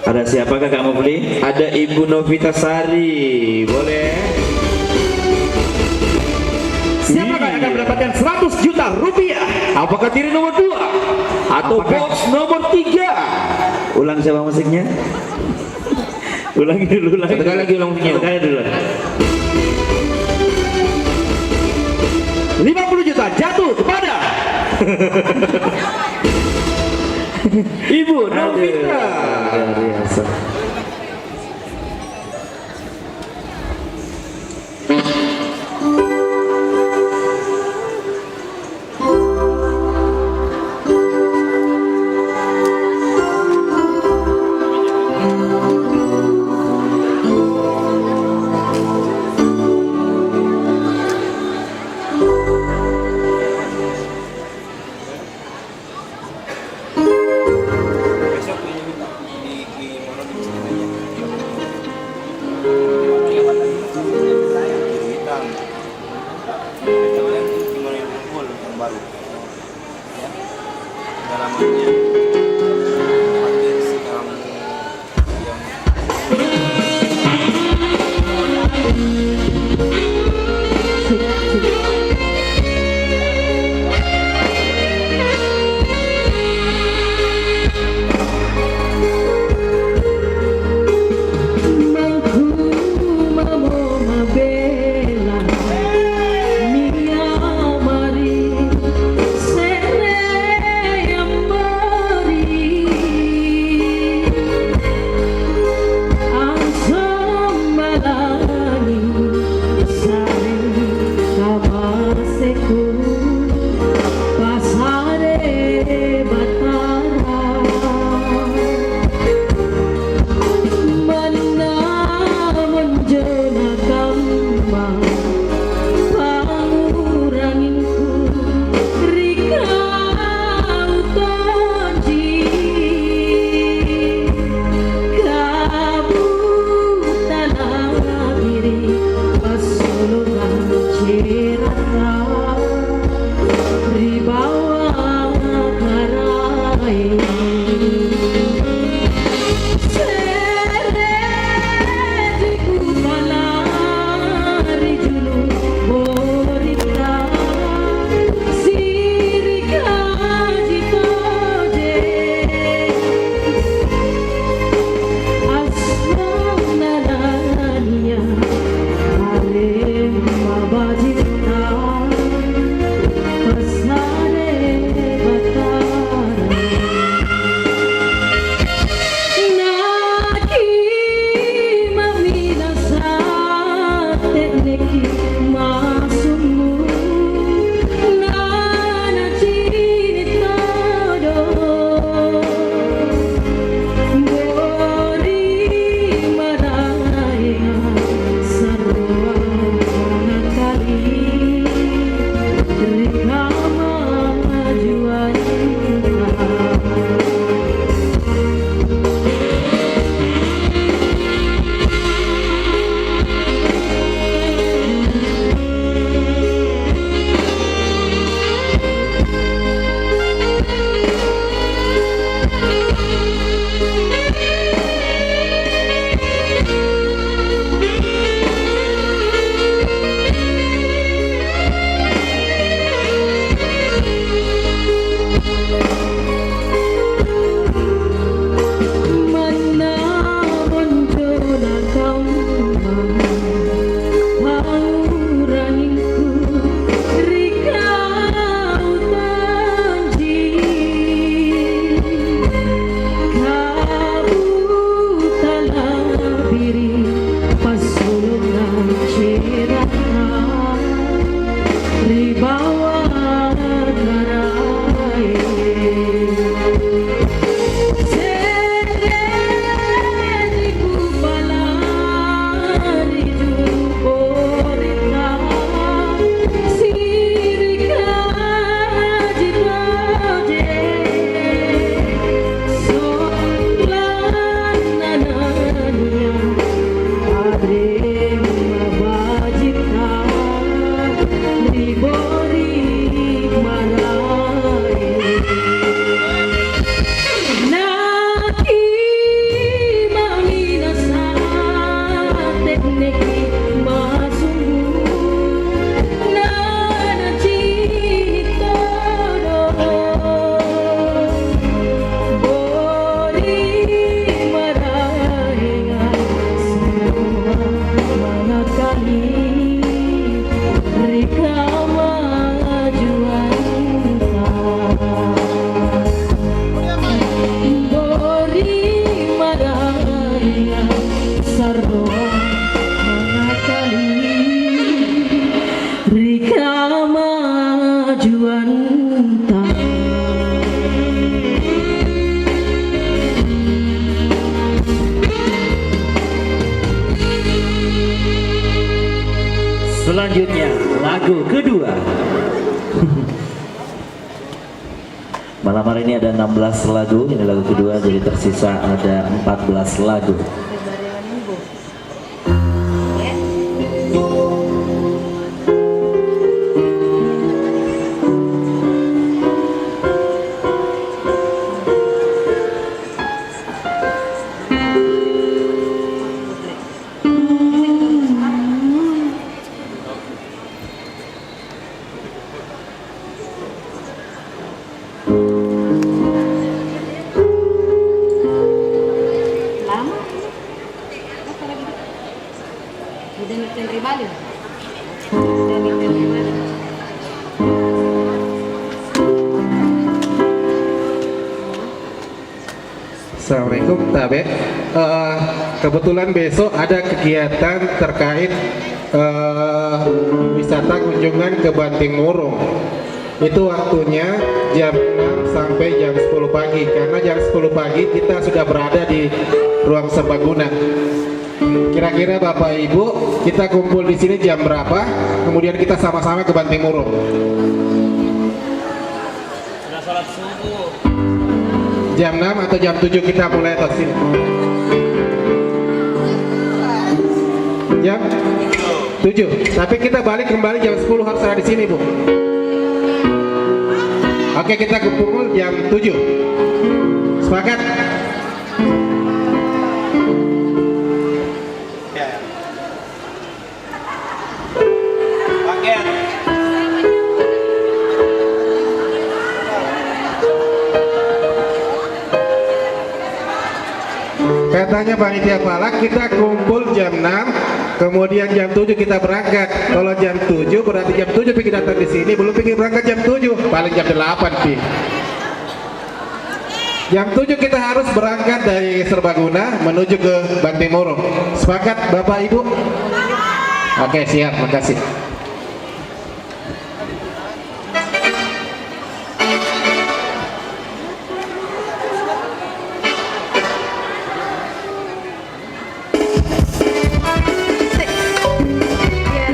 Ada siapakah Kak Mufli? Ada Ibu Novita Sari, boleh? Siapakah yang akan mendapatkan 100 juta rupiah? Apakah tiri nomor 2 atau Apakah- box nomor 3? Ulang siapa musiknya? Ulangi dulu, ulangi. Satu kali lagi ulang musiknya. Satu kali dulu. 50 juta jatuh kepada Ibu Novita. Luar biasa. Selanjutnya lagu kedua. Malam hari ini ada 16 lagu, ini lagu kedua, jadi tersisa ada 14 lagu. Lama? Apa lagi? Udah nyetel ribalin? Udah nyetel ribalin. Assalamualaikum Tabe. Kebetulan besok ada kegiatan terkait wisata kunjungan ke Banting Murung. Itu waktunya jam 6 sampai jam 10 pagi. Karena jam 10 pagi kita sudah berada di ruang serbaguna. Kira-kira Bapak Ibu kita kumpul di sini jam berapa? Kemudian kita sama-sama ke Banting Murung. Jam 6 atau jam 7 kita mulai atas sini. Jam 7. Tapi kita balik kembali jam 10 harus ada di sini, Bu. Oke, kita kumpul jam 7. Sepakat? Katanya panitia falak kita kumpul jam 6, kemudian jam 7 kita berangkat. Kalau jam 7 berarti jam 7 pergi datang di sini, belum pergi berangkat jam 7, paling jam 8 pi. Jam 7 kita harus berangkat dari Serbaguna menuju ke Banting Murung. Sepakat Bapak Ibu? Oke, siap, makasih. Ya,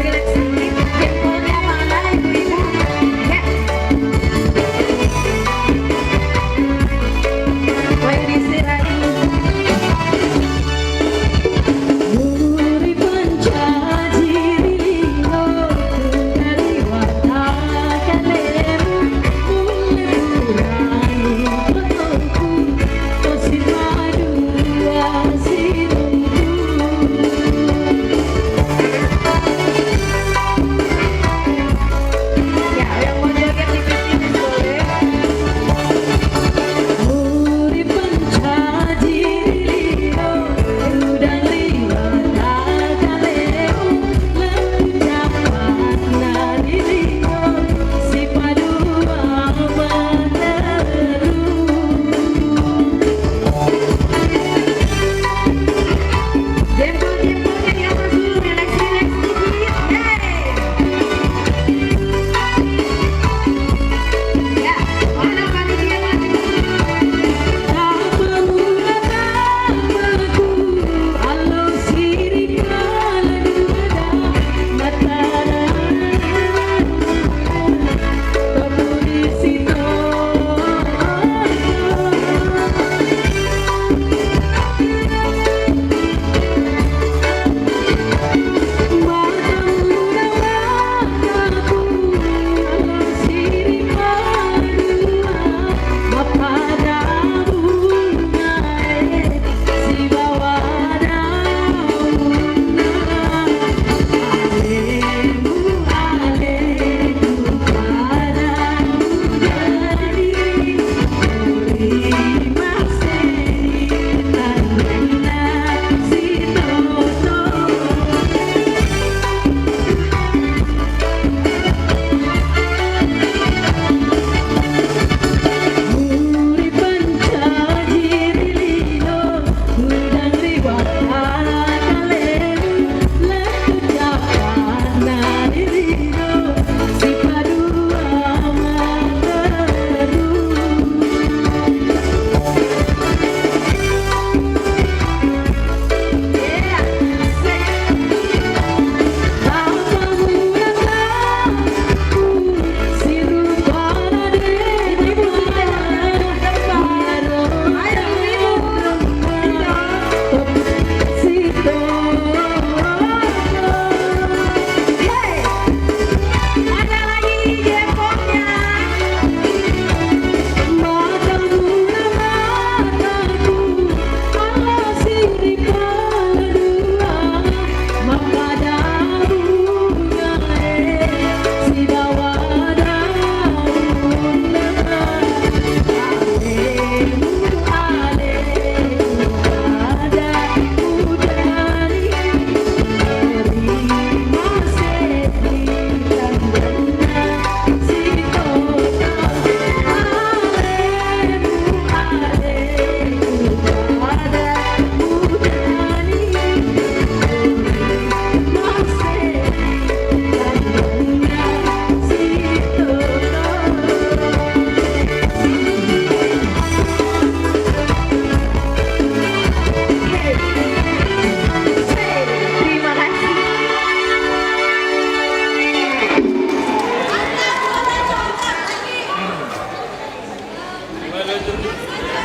relax sedikit. Jempolnya mana ibu-ibu? Ya. Baik, diserahin. Muri pancajiri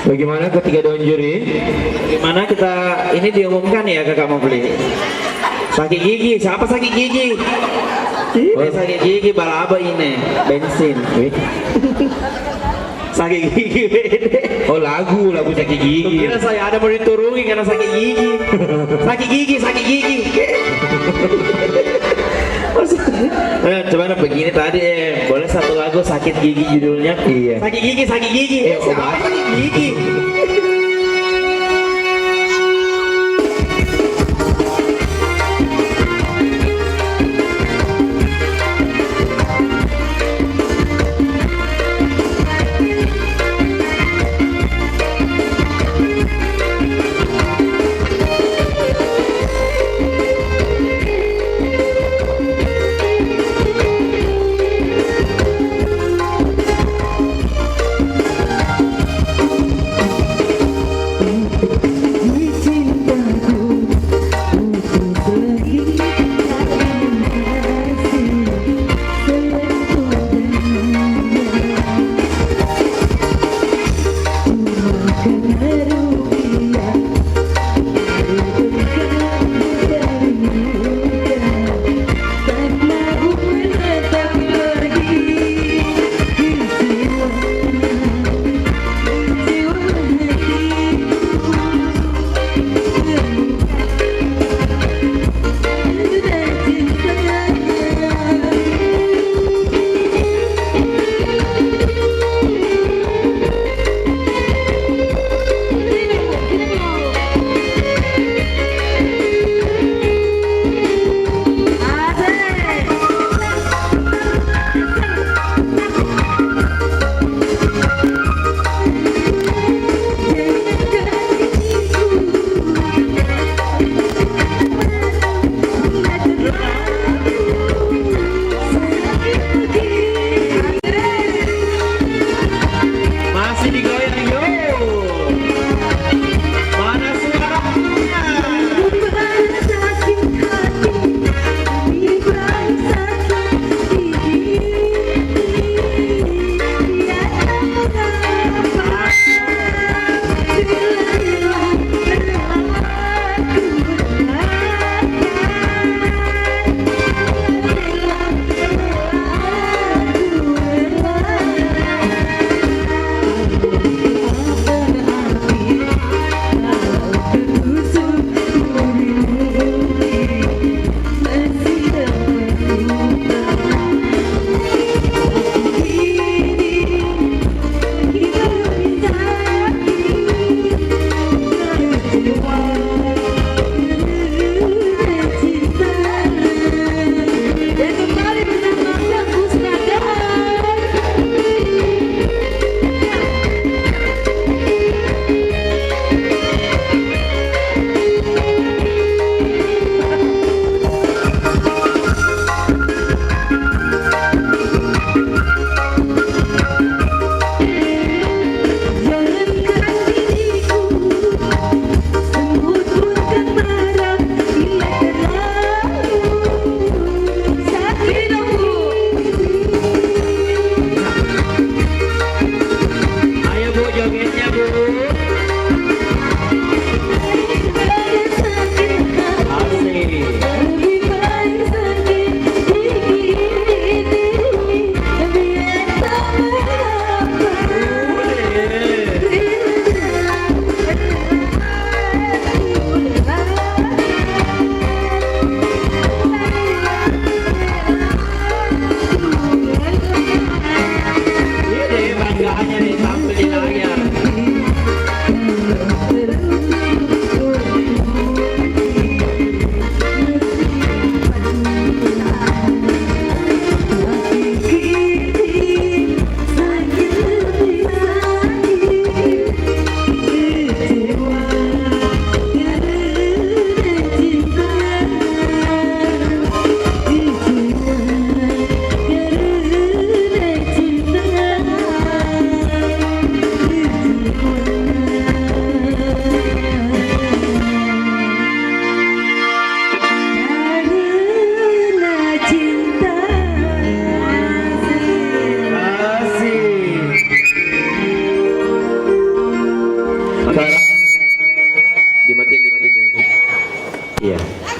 Bagaimana ketiga daun juri? Gimana kita ini diumumkan ya kakak mau beli? Sakit gigi, siapa sakit gigi? Ini sakit gigi balaba ini, bensin. Sakit gigi. Oh lagu sakit gigi. Kira saya ada mau diturungi karena sakit gigi. Sakit gigi, sakit gigi. Coba begini tadi boleh satu lagu sakit gigi judulnya. Iya. Sakit gigi, sakit gigi. Siapa sakit gigi?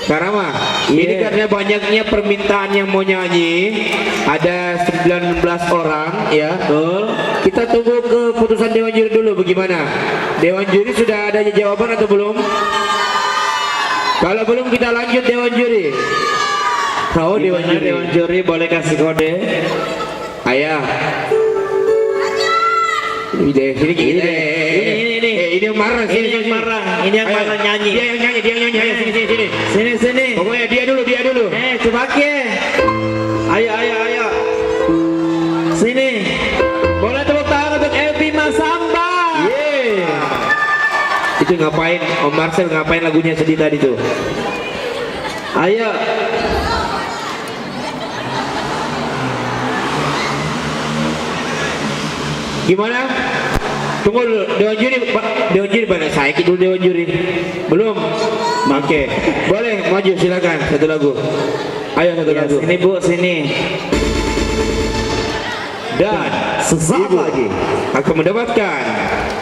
Karama, ini karena banyaknya permintaan yang mau nyanyi, ada 19 orang ya. Betul. Kita tunggu keputusan Dewan Juri dulu bagaimana? Dewan Juri sudah ada jawaban atau belum? Kalau belum kita lanjut Dewan Juri. Tahu Dewan Gimana Juri? Dewan Juri boleh kasih kode? Ayah. Ini deh, ini Ini. ini yang marah, Ini yang marah, ini yang Ayo. marah nyanyi. Dia yang nyanyi, ayo sini. Sini. Pokoknya dia dulu. Coba ke. Ayo. Sini. Boleh tepuk tangan untuk Evi Masamba. Itu ngapain? Om Marcel ngapain lagunya sedih tadi tuh? Ayo. Gimana? Tunggu dulu, Dewan Juri banyak saya dulu Dewan Juri. Belum? Oke. Boleh maju silakan satu lagu. Ayo satu Ya, lagu. sini Bu, sini. Dan Sesaat Ibu lagi akan mendapatkan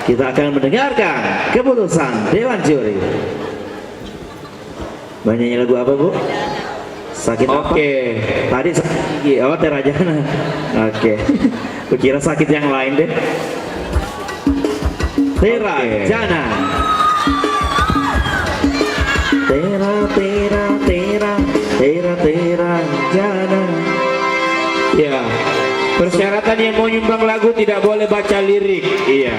kita akan mendengarkan keputusan Dewan Juri. Banyaknya lagu apa Bu? Sakit apa? Oke. Tadi sakit gigi. Oh, Terajana. Oke. Kukira sakit yang lain deh. Terajana. Terajana. Ya. Persyaratan yang mau nyumbang lagu tidak boleh baca lirik. Iya.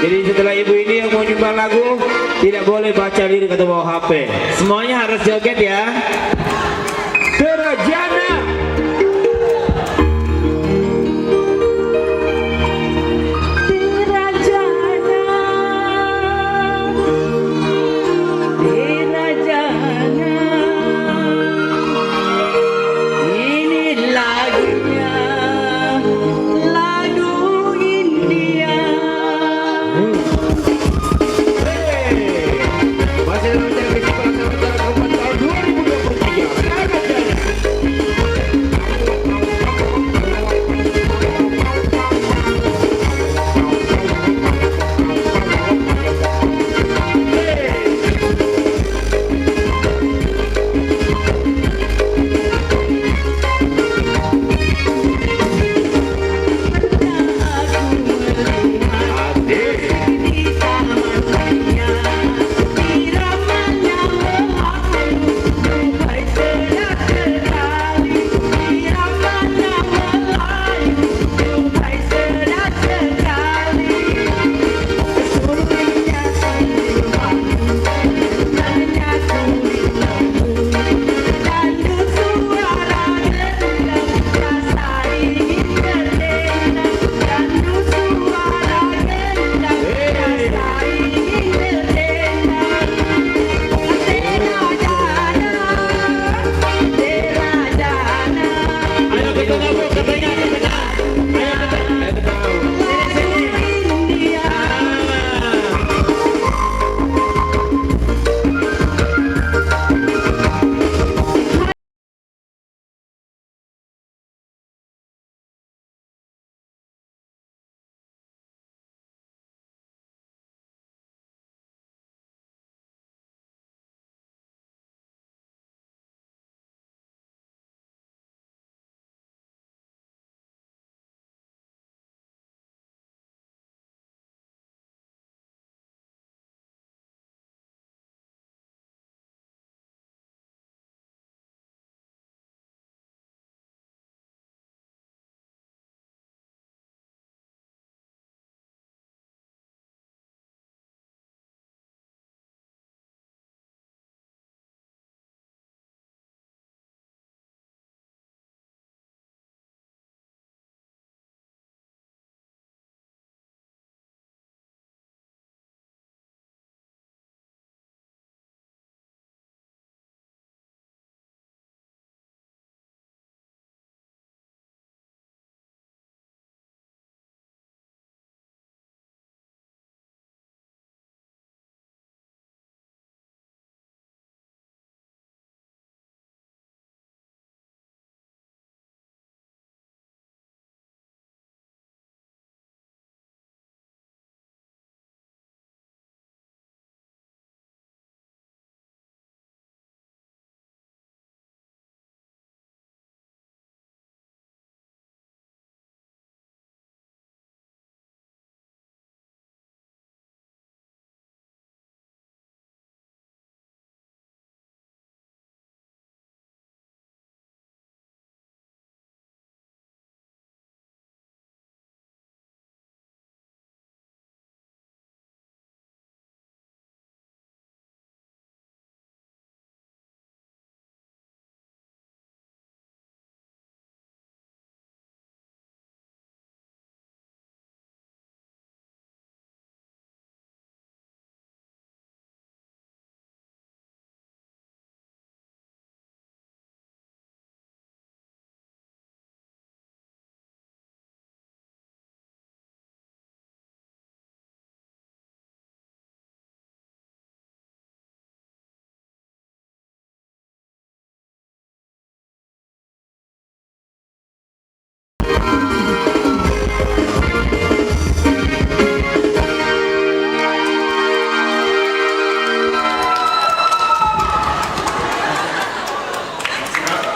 Jadi setelah ibu ini yang mau nyumbang lagu tidak boleh baca lirik atau bawa HP. Semuanya harus joget ya. Terajana. Ini lagunya, lagu India. Masih dalam acara festival Aksara Lontara Kabupaten tahun 2023.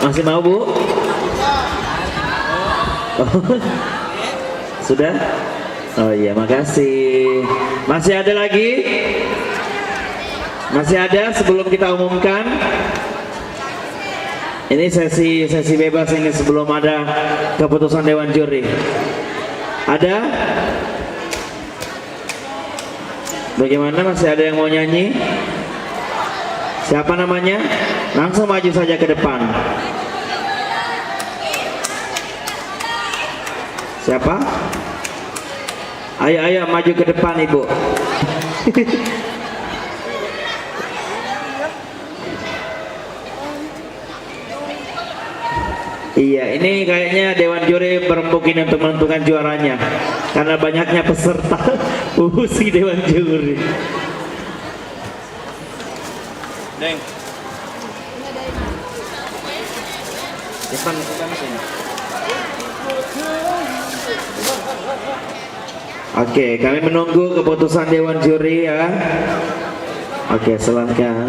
Masih mau Bu? Oh, sudah? Oh iya, makasih. Masih ada lagi? Masih ada sebelum kita umumkan? Ini sesi bebas ini sebelum ada keputusan Dewan Juri. Ada? Bagaimana, masih ada yang mau nyanyi? Siapa namanya? Langsung maju saja ke depan. Siapa? Ayo maju ke depan Ibu. Iya, ini kayaknya Dewan Juri berembuk ini untuk menentukan juaranya karena banyaknya peserta. Si Dewan Juri. Deng. Depan sini. Oke, kami menunggu keputusan Dewan Juri ya. Oke, silakan.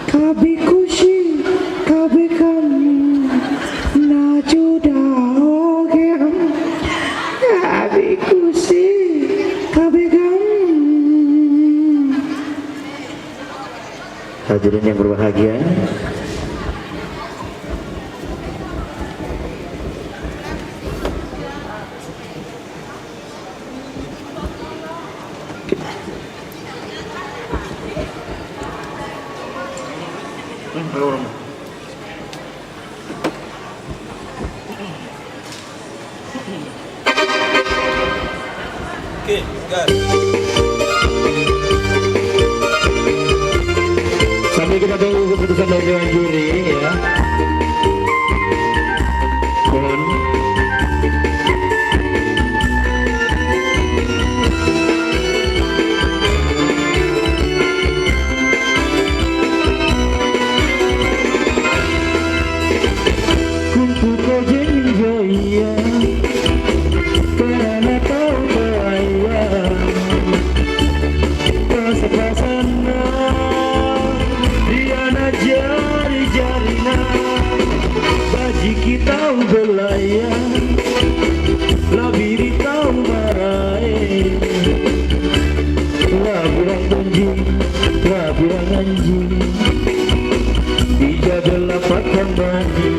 Kabi kushi, kabi kam, na juda ogem. Kabi kushi, kabi kam. Hadirin yang berbahagia, Oke, gas. sambil kita tunggu keputusan dari Dewan Juri ya. Mohon. Kumpul kau jenjaya, karena kau bahaya. Pas-pasana, Diana jari-jarina, baji kita belaya, labiri tahu marai, labirang anjing, labirang anjing, dijaga lapakkan mandi.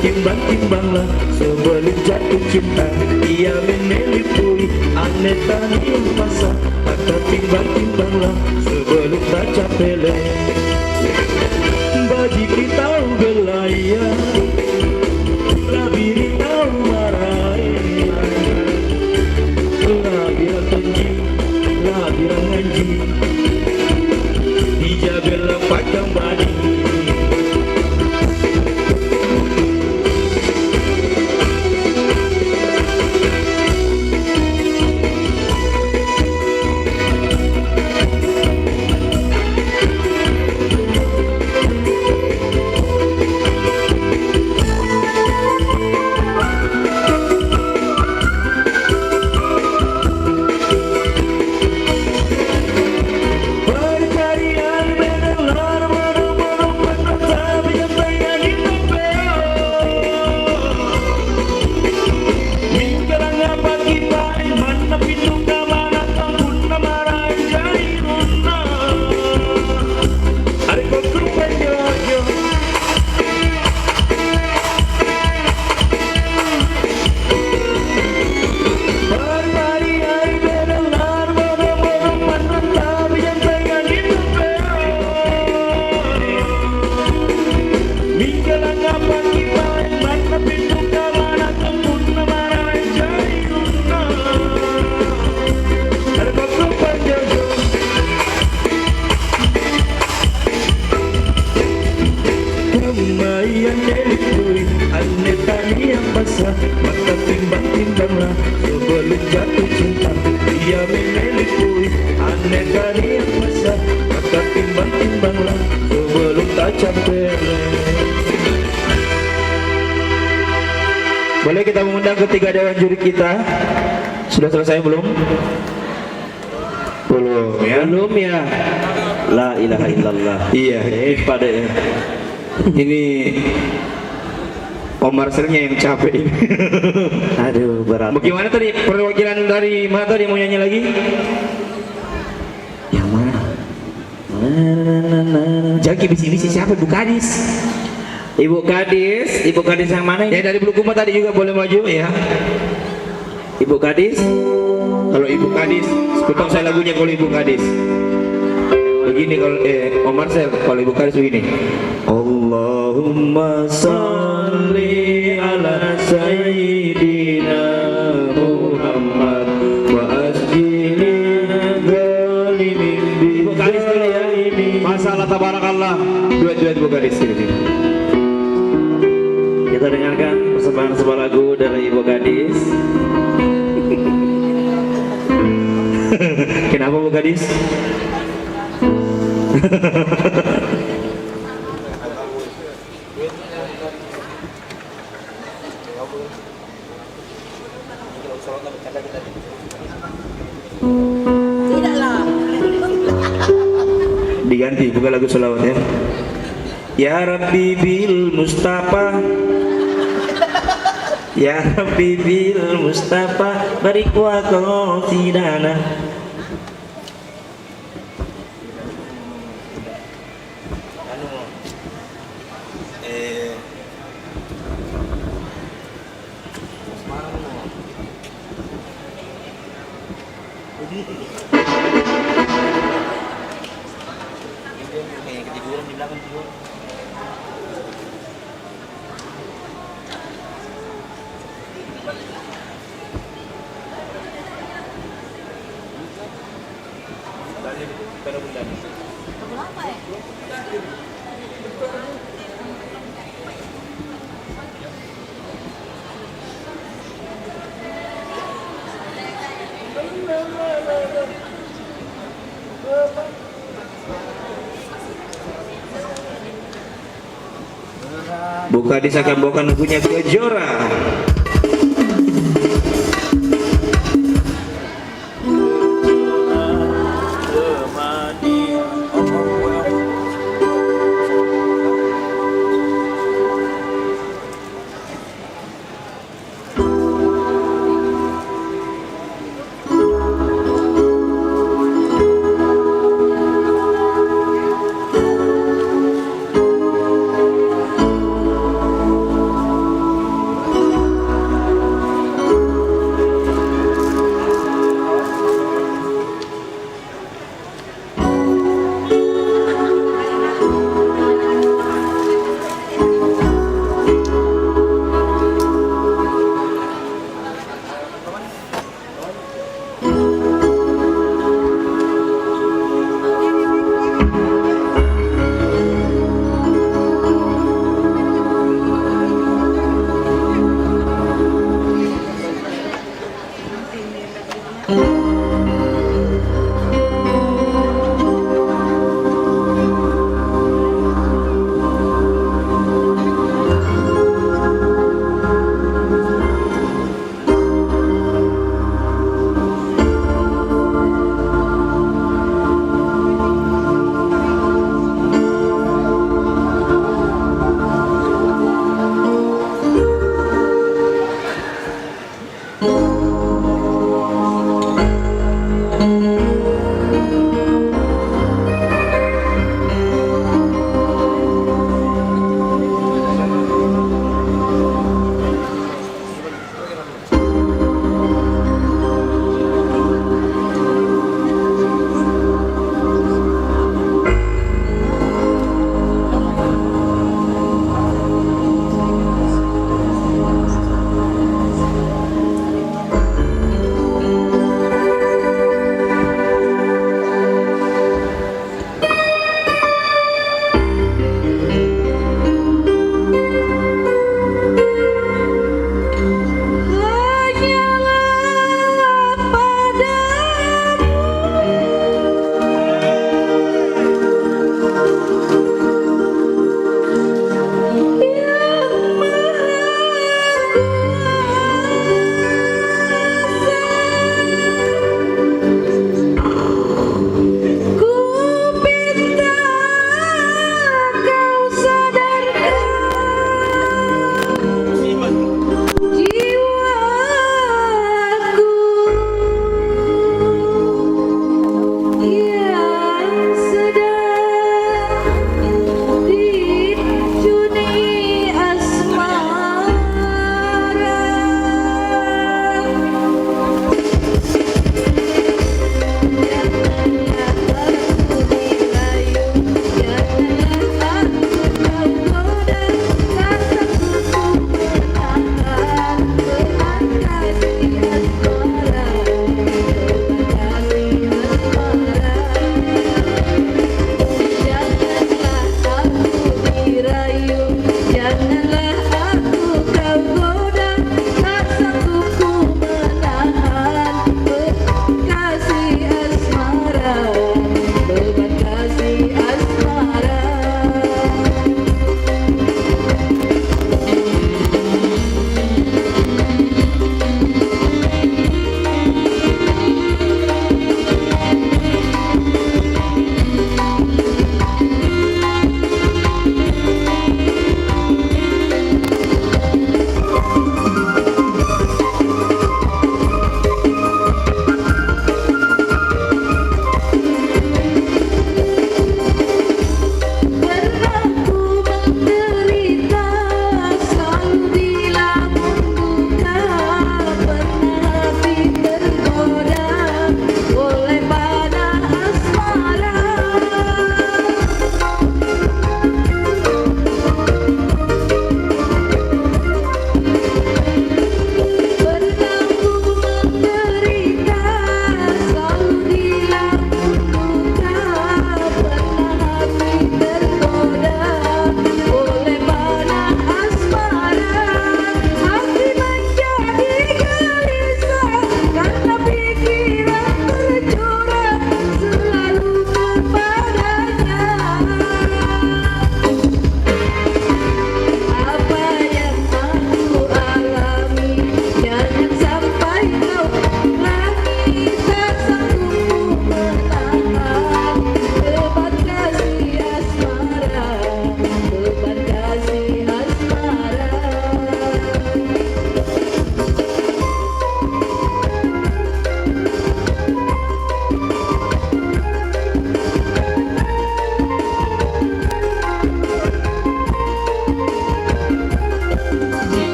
Timbang-timbanglah sebelum jatuh cinta, ia menelipui aneh tani masa. Maka timbang-timbanglah sebelum baca pele, baji kita belaya, labiri tahu marai, labirang anjing, labirang anjing, dijaga lepakkan badi. Kemayan delikui aneh tani yang basah, maka timbang-timbanglah sebelum jatuh cinta. Dia menelikui aneh tani yang basah, maka timbang-timbanglah sebelum tak capek. Boleh kita mengundang ketiga dewan juri kita. Sudah selesai belum? Belum ya. Belum ya. La ilaha illallah. Iya. Pada Ini Om Marcelnya yang capek ini. aduh berat. Bagaimana tadi perwakilan dari mana tadi mau nyanyi lagi? Yang mana? Jangan kibisi-bisi siapa Ibu Kadis? Ibu Gadis yang mana Ya ini? dari Bulukumba tadi juga boleh maju ya. Ibu Gadis. Kalau Ibu Kadis, sepotong saya lagunya kalau Ibu Kadis. Begini kalau Om Marcel, kalau Ibu Kadis begini. Allahumma salli ala sayyidina Muhammad wa asjilil zalimin bi. Ibu Gadis dulu ya. Masalah tabarakallah. Duet-duet Ibu Kadis ini. Kita dengarkan persembahan sebuah lagu dari Ibu Gadis. Kenapa Bu Gadis? Tidaklah. Diganti bukan lagu selawat ya. Ya Rabbi bil Mustafa, Ya Rabbi bil Mustafa, barik wa qasidana. Bu Kadis akan bawakan lagunya Kejora.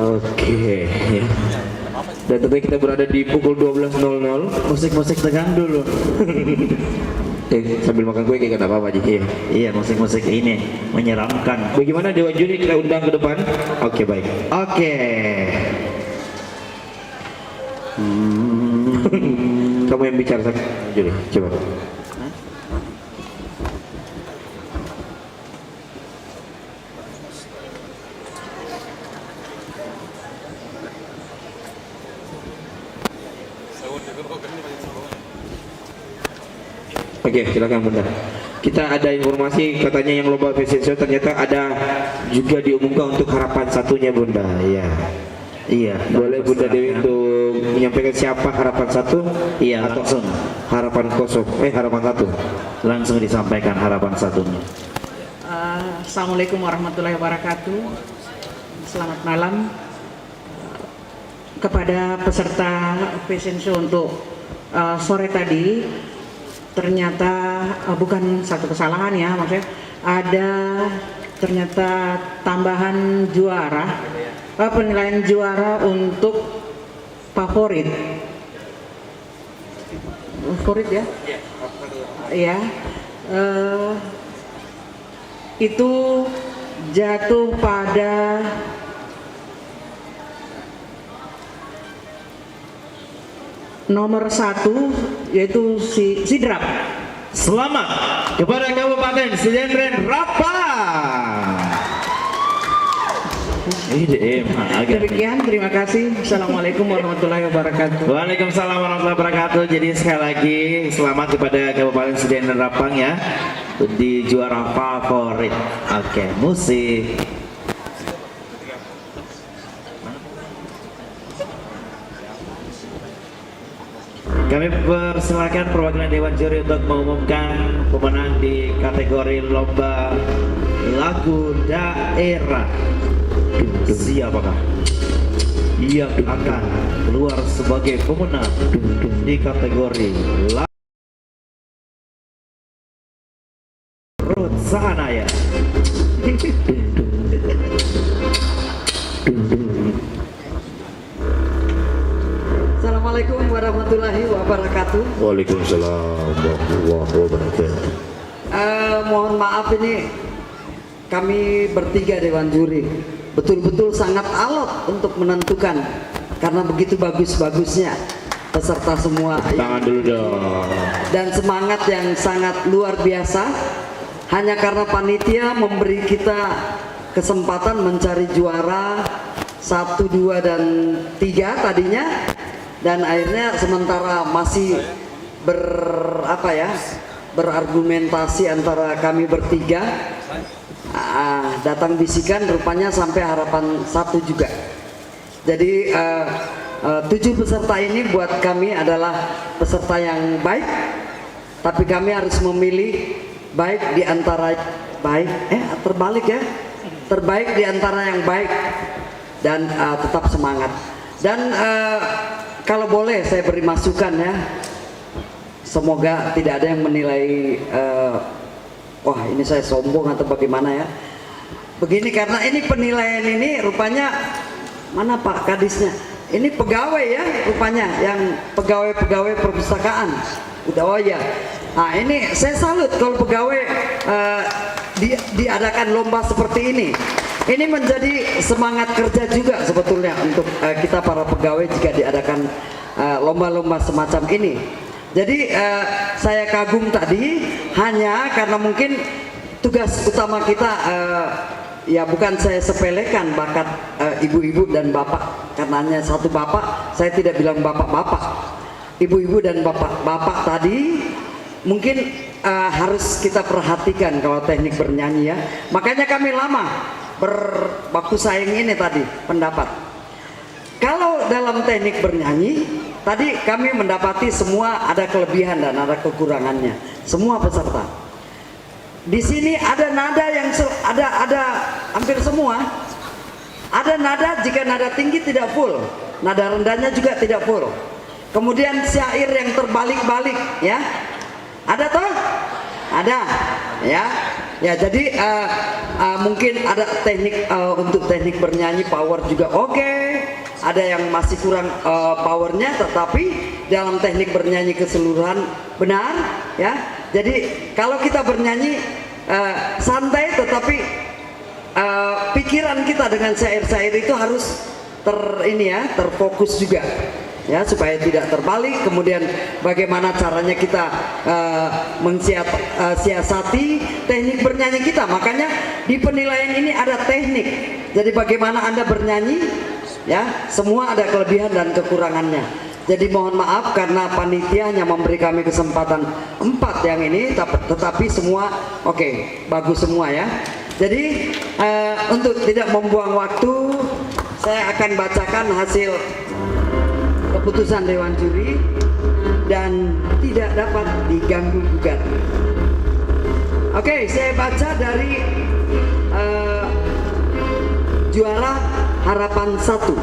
Oke, ya. Dan tentunya kita berada di pukul 12.00. Musik-musik tegang dulu. Sambil makan kue kayak apa Pak Ji? Iya, musik-musik ini menyeramkan. Bagaimana Dewan Juri kita undang ke depan? Oke, baik. Oke. Kamu yang bicara sama Juri, coba. Oke, silakan Bunda. Kita ada informasi katanya yang lomba fashion show ternyata ada juga diumumkan untuk harapan satunya Bunda. Iya. Iya, Boleh Bunda Dewi untuk menyampaikan siapa harapan satu? Iya, atau langsung. harapan kosong? Harapan satu. Langsung disampaikan harapan satunya. Assalamualaikum warahmatullahi wabarakatuh. Selamat malam kepada peserta fashion show untuk sore tadi. Ternyata bukan satu kesalahan ya, maksudnya ada ternyata tambahan juara, penilaian juara untuk favorit ya, ya, itu jatuh pada nomor 1 yaitu si Sidrap. Selamat kepada Kabupaten Sidendren Rapang. Demikian, terima kasih. Assalamualaikum warahmatullahi wabarakatuh. Waalaikumsalam warahmatullahi wabarakatuh. Jadi sekali lagi selamat kepada Kabupaten Sidendren Rapang ya di juara favorit. Oke, musik. Kami persilakan perwakilan Dewan Juri untuk mengumumkan pemenang di kategori lomba lagu daerah. Siapakah yang akan keluar sebagai pemenang di kategori lagu Ruth Sahanaya? Assalamualaikum warahmatullahi wabarakatuh. Waalaikumsalam warahmatullahi wabarakatuh. Mohon maaf, ini kami bertiga Dewan Juri betul-betul sangat alot untuk menentukan karena begitu bagus-bagusnya peserta semua. Tangan dulu dong. Dan semangat yang sangat luar biasa. Hanya karena panitia memberi kita kesempatan mencari juara 1, 2, dan 3 tadinya, dan akhirnya sementara masih berargumentasi antara kami bertiga, datang bisikan rupanya sampai harapan 1 juga. Jadi 7 peserta ini buat kami adalah peserta yang baik, tapi kami harus memilih baik di antara terbaik di antara yang baik, dan tetap semangat. Dan kalau boleh saya beri masukan ya, semoga tidak ada yang menilai wah ini saya sombong atau bagaimana ya. Begini, karena ini penilaian ini rupanya, mana Pak Kadisnya, ini pegawai ya rupanya, yang pegawai perpustakaan udah, oh ya. Nah ini saya salut kalau pegawai diadakan lomba seperti ini. Ini menjadi semangat kerja juga sebetulnya untuk kita para pegawai jika diadakan lomba-lomba semacam ini. Jadi saya kagum tadi hanya karena mungkin tugas utama kita, ya bukan saya sepelekan bakat ibu-ibu dan bapak, karena hanya satu bapak, saya tidak bilang bapak-bapak. Ibu-ibu dan bapak-bapak tadi mungkin harus kita perhatikan kalau teknik bernyanyi ya. Makanya kami lama berbaku saing ini tadi pendapat. Kalau dalam teknik bernyanyi tadi kami mendapati semua ada kelebihan dan ada kekurangannya, semua peserta. Di sini ada nada yang ada hampir semua. Ada nada, jika nada tinggi tidak full, nada rendahnya juga tidak full. Kemudian syair yang terbalik-balik ya. Ada toh? Ada ya. Ya, jadi mungkin ada teknik untuk teknik bernyanyi power juga oke. Ada yang masih kurang powernya, tetapi dalam teknik bernyanyi keseluruhan benar, ya. Jadi kalau kita bernyanyi santai, tetapi pikiran kita dengan syair-syair itu harus terfokus juga, ya, supaya tidak terbalik. Kemudian bagaimana caranya kita mensiasati teknik bernyanyi kita. Makanya di penilaian ini ada teknik. Jadi bagaimana Anda bernyanyi, ya, semua ada kelebihan dan kekurangannya. Jadi mohon maaf karena panitia hanya memberi kami kesempatan 4 yang ini, tetapi semua oke, bagus semua ya. Jadi untuk tidak membuang waktu, saya akan bacakan hasil keputusan Dewan Juri dan tidak dapat diganggu gugat. Oke, saya baca dari juara harapan 1.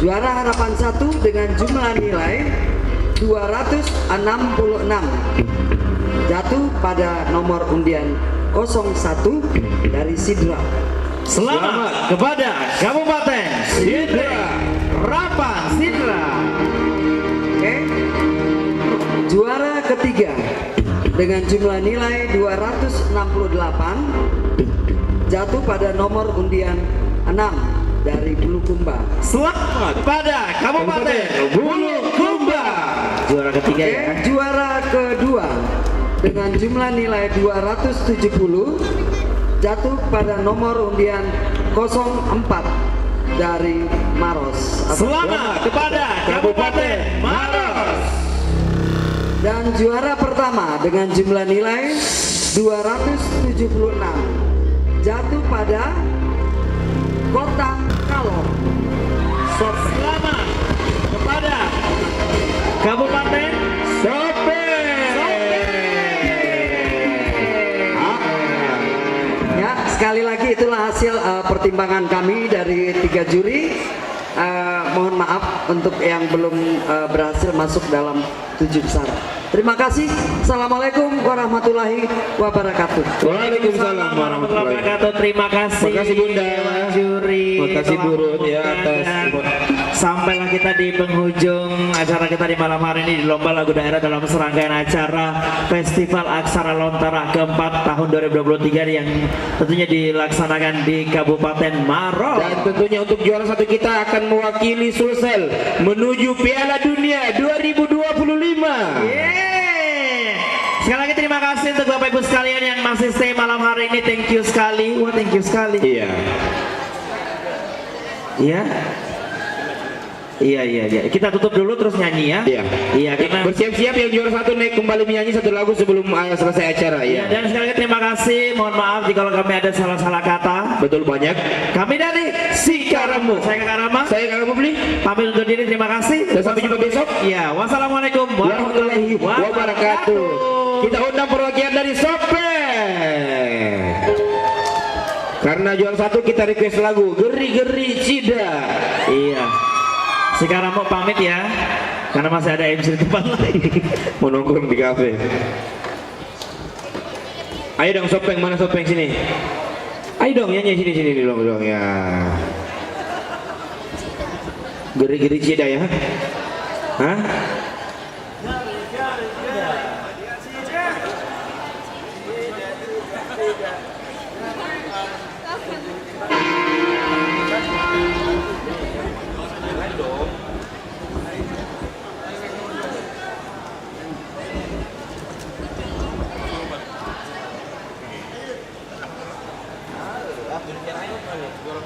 Juara harapan 1 dengan jumlah nilai 266 jatuh pada nomor undian 01 dari Sidra. Selamat kepada Kabupaten Sidra, Harapan Sidra. Oke. Juara ketiga dengan jumlah nilai 268 jatuh pada nomor undian 6 dari Bulukumba. Selamat kepada Kabupaten Bulukumba. Juara ketiga ya. Juara kedua dengan jumlah nilai 270 jatuh pada nomor undian 04 dari Maros. Selamat kepada Kabupaten Maros. Dan juara pertama dengan jumlah nilai 276 jatuh pada Kota Kalong. Selamat kepada Kabupaten Sope. Ya, sekali lagi itulah hasil pertimbangan kami dari 3 juri. Mohon maaf untuk yang belum berhasil masuk dalam 7 besar. Terima kasih. Assalamualaikum warahmatullahi wabarakatuh. Waalaikumsalam warahmatullahi wabarakatuh. Terima kasih. Terima kasih Bunda. Juri. Terima kasih Bu Ruth ya atas. Sampailah kita di penghujung acara kita di malam hari ini di Lomba Lagu Daerah dalam serangkaian acara Festival Aksara Lontara keempat tahun 2023 yang tentunya dilaksanakan di Kabupaten Maros. Dan tentunya untuk juara 1 kita akan mewakili Sulsel menuju Piala Dunia 2025. Sekali lagi terima kasih untuk Bapak Ibu sekalian yang masih stay malam hari ini. Thank you sekali. Wah, thank you sekali. Iya. Iya. Iya. Kita tutup dulu terus nyanyi ya. Iya. Iya, karena Bersiap-siap yang juara 1 naik kembali menyanyi 1 lagu sebelum selesai acara ya. Dan sekali lagi terima kasih. Mohon maaf jika kami ada salah-salah kata. Betul banyak. Kami dari Sikaramu. Saya Karama. Saya Karamu Beli. Pamit undur diri. Terima kasih. Dan sampai jumpa besok. Ya, wassalamualaikum Warahmatullahi wabarakatuh. Kita undang perwakilan dari Sope. Karena juara 1 kita request lagu Geri-Geri Cida. Iya. Sekarang mau pamit ya, karena masih ada MC di depan lagi. Mau nongkrong di kafe. Ayo dong Sopeng, mana Sopeng sini? Ayo dong nyanyi sini dong ya. Geri-Geri Cida ya. Hah? Juara